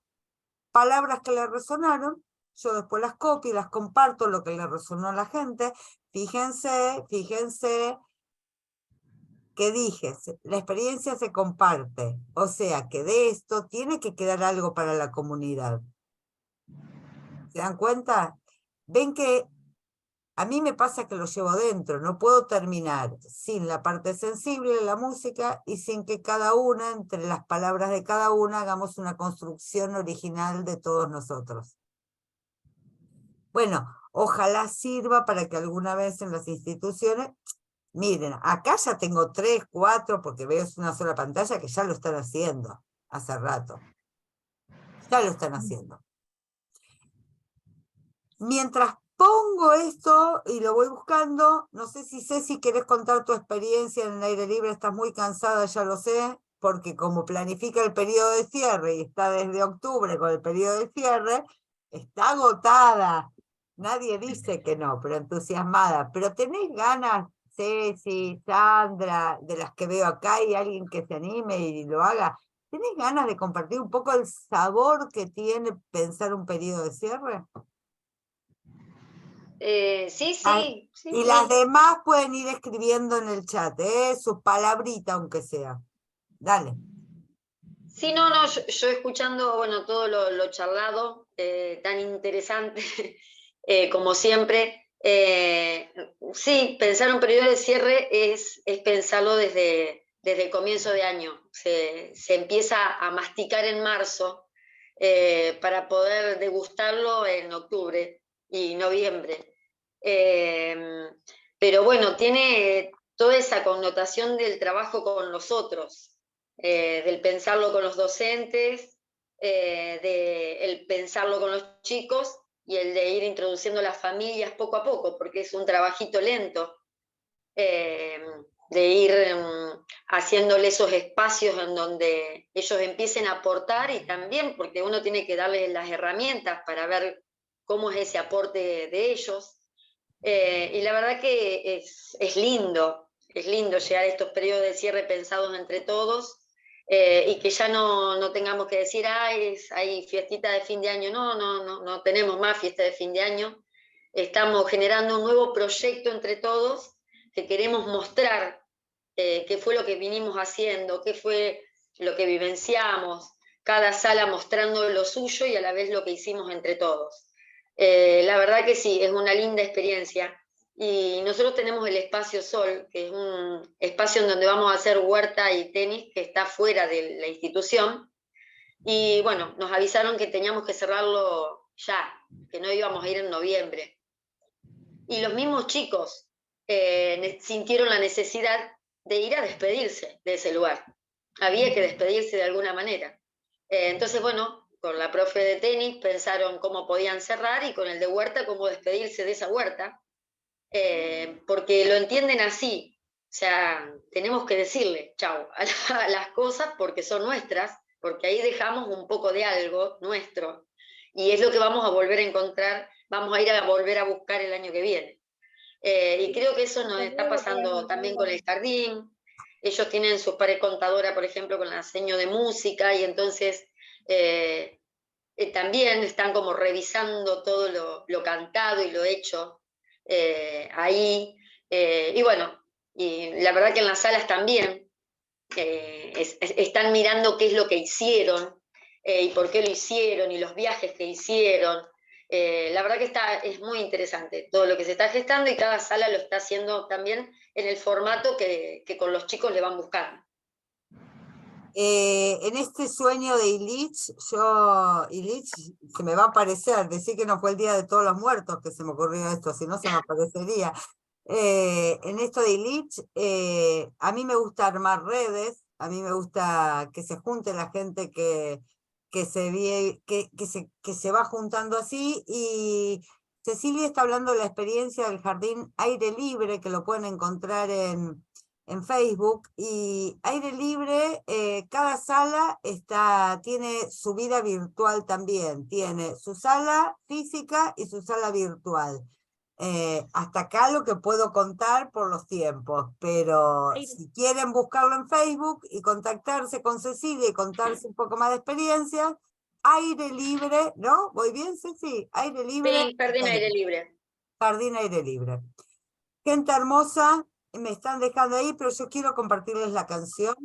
palabras que les resonaron. Yo después las copio y las comparto, lo que le resonó a la gente. Fíjense que dije, la experiencia se comparte, o sea que de esto tiene que quedar algo para la comunidad. ¿Se dan cuenta? Ven que a mí me pasa que lo llevo dentro, no puedo terminar sin la parte sensible de la música y sin que cada una, entre las palabras de cada una, hagamos una construcción original de todos nosotros. Bueno, ojalá sirva para que alguna vez en las instituciones... Miren, acá ya tengo 3, 4, porque veo una sola pantalla, que ya lo están haciendo hace rato. Ya lo están haciendo. Mientras pongo esto y lo voy buscando, no sé si Ceci querés contar tu experiencia en el aire libre, estás muy cansada, ya lo sé, porque como planifica el periodo de cierre y está desde octubre con el periodo de cierre, está agotada. Nadie dice que no, pero entusiasmada. Pero tenés ganas, Ceci, Sandra, de las que veo acá, y alguien que se anime y lo haga. ¿Tenés ganas de compartir un poco el sabor que tiene pensar un periodo de cierre? Sí. Y las demás pueden ir escribiendo en el chat, su palabrita aunque sea. Dale. Sí, no, yo escuchando, bueno, todo lo charlado, tan interesante, como siempre. Sí, pensar un periodo de cierre es pensarlo desde el comienzo de año. Se empieza a masticar en marzo para poder degustarlo en octubre y noviembre. Pero bueno, tiene toda esa connotación del trabajo con los otros. Del pensarlo con los docentes, del pensarlo con los chicos y el de ir introduciendo las familias poco a poco, porque es un trabajito lento, de ir haciéndole esos espacios en donde ellos empiecen a aportar, y también porque uno tiene que darles las herramientas para ver cómo es ese aporte de ellos. Y la verdad que es lindo llegar a estos periodos de cierre pensados entre todos, y que ya no tengamos que decir, hay fiestita de fin de año. No tenemos más fiesta de fin de año. Estamos generando un nuevo proyecto entre todos, que queremos mostrar qué fue lo que vinimos haciendo, qué fue lo que vivenciamos, cada sala mostrando lo suyo y a la vez lo que hicimos entre todos. La verdad que sí, es una linda experiencia. Y nosotros tenemos el Espacio Sol, que es un espacio en donde vamos a hacer huerta y tenis, que está fuera de la institución. Y bueno, nos avisaron que teníamos que cerrarlo ya, que no íbamos a ir en noviembre. Y los mismos chicos sintieron la necesidad de ir a despedirse de ese lugar. Había que despedirse de alguna manera. Entonces, bueno, con la profe de tenis pensaron cómo podían cerrar, y con el de huerta cómo despedirse de esa huerta, porque lo entienden así. O sea, tenemos que decirle chau a las cosas porque son nuestras, porque ahí dejamos un poco de algo nuestro, y es lo que vamos a volver a encontrar, vamos a ir a volver a buscar el año que viene. Y creo que eso nos está pasando también con el jardín. ellos tienen su precontadora, por ejemplo, con la seño de música, y entonces también están como revisando todo lo cantado y lo hecho ahí. Y bueno, y la verdad que en las salas también están mirando qué es lo que hicieron y por qué lo hicieron y los viajes que hicieron. La verdad que es muy interesante todo lo que se está gestando, y cada sala lo está haciendo también en el formato que con los chicos le van buscando. En este sueño de Illich, Illich se me va a aparecer, decir que no fue el Día de Todos los Muertos que se me ocurrió esto, si no se me aparecería. En esto de Illich, a mí me gusta armar redes, a mí me gusta que se junte la gente que se va juntando así, y Cecilia está hablando de la experiencia del Jardín Aire Libre, que lo pueden encontrar en Facebook, y Aire Libre, cada sala tiene su vida virtual también, tiene su sala física y su sala virtual. Hasta acá lo que puedo contar por los tiempos, pero si quieren buscarlo en Facebook y contactarse con Cecilia y contarse un poco más de experiencia, Aire Libre, ¿no? ¿Voy bien, Ceci? Aire Libre. Sí, Jardín Aire Libre. Jardín Aire Libre. Gente hermosa, me están dejando ahí, pero yo quiero compartirles la canción.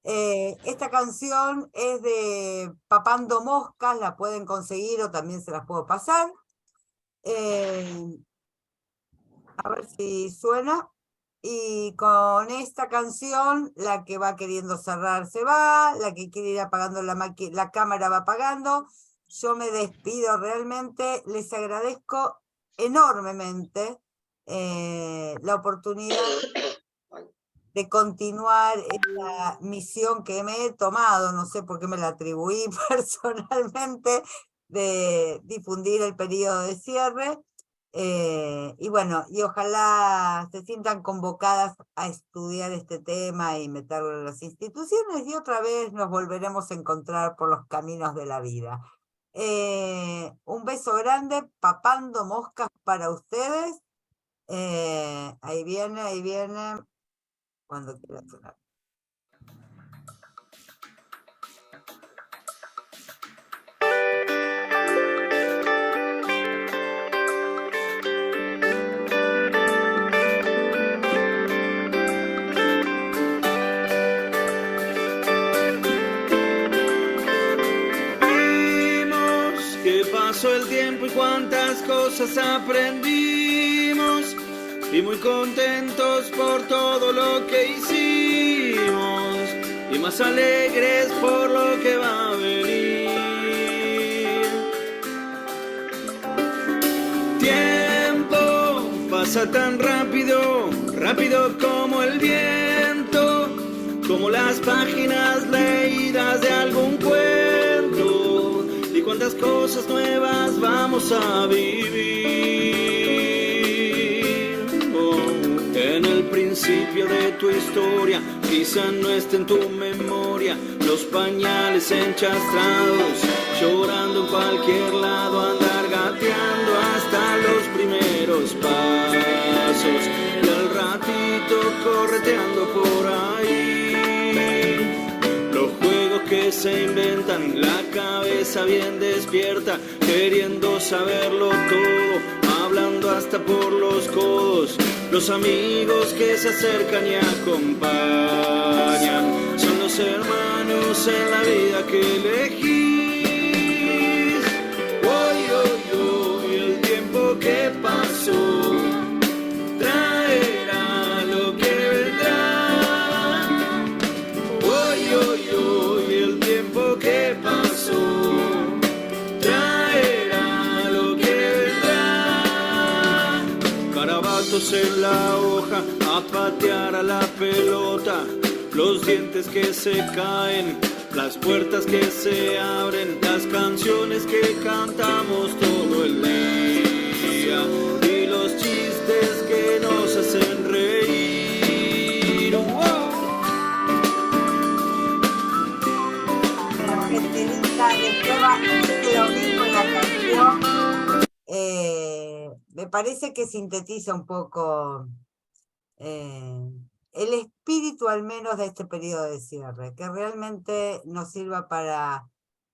Esta canción es de Papando Moscas, la pueden conseguir o también se las puedo pasar. A ver si suena. Y con esta canción, la que va queriendo cerrar se va, la que quiere ir apagando la cámara va apagando. Yo me despido realmente, les agradezco enormemente la oportunidad de continuar esta misión que me he tomado, no sé por qué me la atribuí personalmente, de difundir el periodo de cierre. Y bueno, y ojalá se sientan convocadas a estudiar este tema y meterlo en las instituciones, y otra vez nos volveremos a encontrar por los caminos de la vida. Un beso grande, papando moscas para ustedes. Ahí viene, cuando quiera sonar. Pasó el tiempo y cuántas cosas aprendimos, y muy contentos por todo lo que hicimos, y más alegres por lo que va a venir. Tiempo pasa tan rápido, rápido como el viento, como las páginas leídas de algún cuento. Y cuántas cosas nuevas vamos a vivir. En el principio de tu historia, quizá no esté en tu memoria, los pañales enchastrados, llorando en cualquier lado, andar gateando hasta los primeros pasos, y al ratito correteando por ahí. Que se inventan, la cabeza bien despierta, queriendo saberlo todo, hablando hasta por los codos. Los amigos que se acercan y acompañan son los hermanos en la vida que elegís. Hoy, el tiempo que pasó traerá lo que vendrá. Que pasó traerá lo que vendrá. Carabatos en la hoja, a patear a la pelota, los dientes que se caen, las puertas que se abren, las canciones que cantamos todo el día, y los chistes que nos hacen reír. Lo mismo en la canción. Me parece que sintetiza un poco el espíritu al menos de este periodo de cierre, que realmente nos sirva para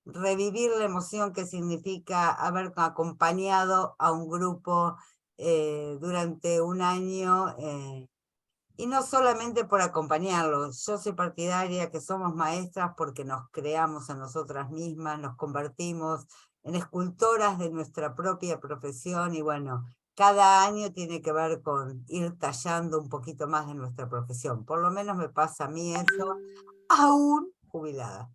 revivir la emoción que significa haber acompañado a un grupo durante un año, y no solamente por acompañarlos. Yo soy partidaria que somos maestras porque nos creamos a nosotras mismas, nos convertimos en escultoras de nuestra propia profesión, y bueno, cada año tiene que ver con ir tallando un poquito más de nuestra profesión. Por lo menos me pasa a mí eso, aún jubilada.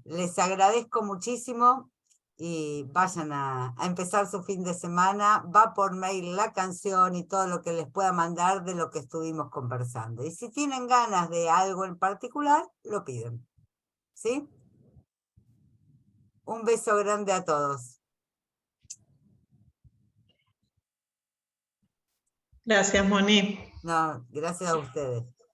Les agradezco muchísimo y vayan a empezar su fin de semana. Va por mail la canción y todo lo que les pueda mandar de lo que estuvimos conversando. Y si tienen ganas de algo en particular, lo piden. ¿Sí? Un beso grande a todos. Gracias, Moni. No, gracias a ustedes.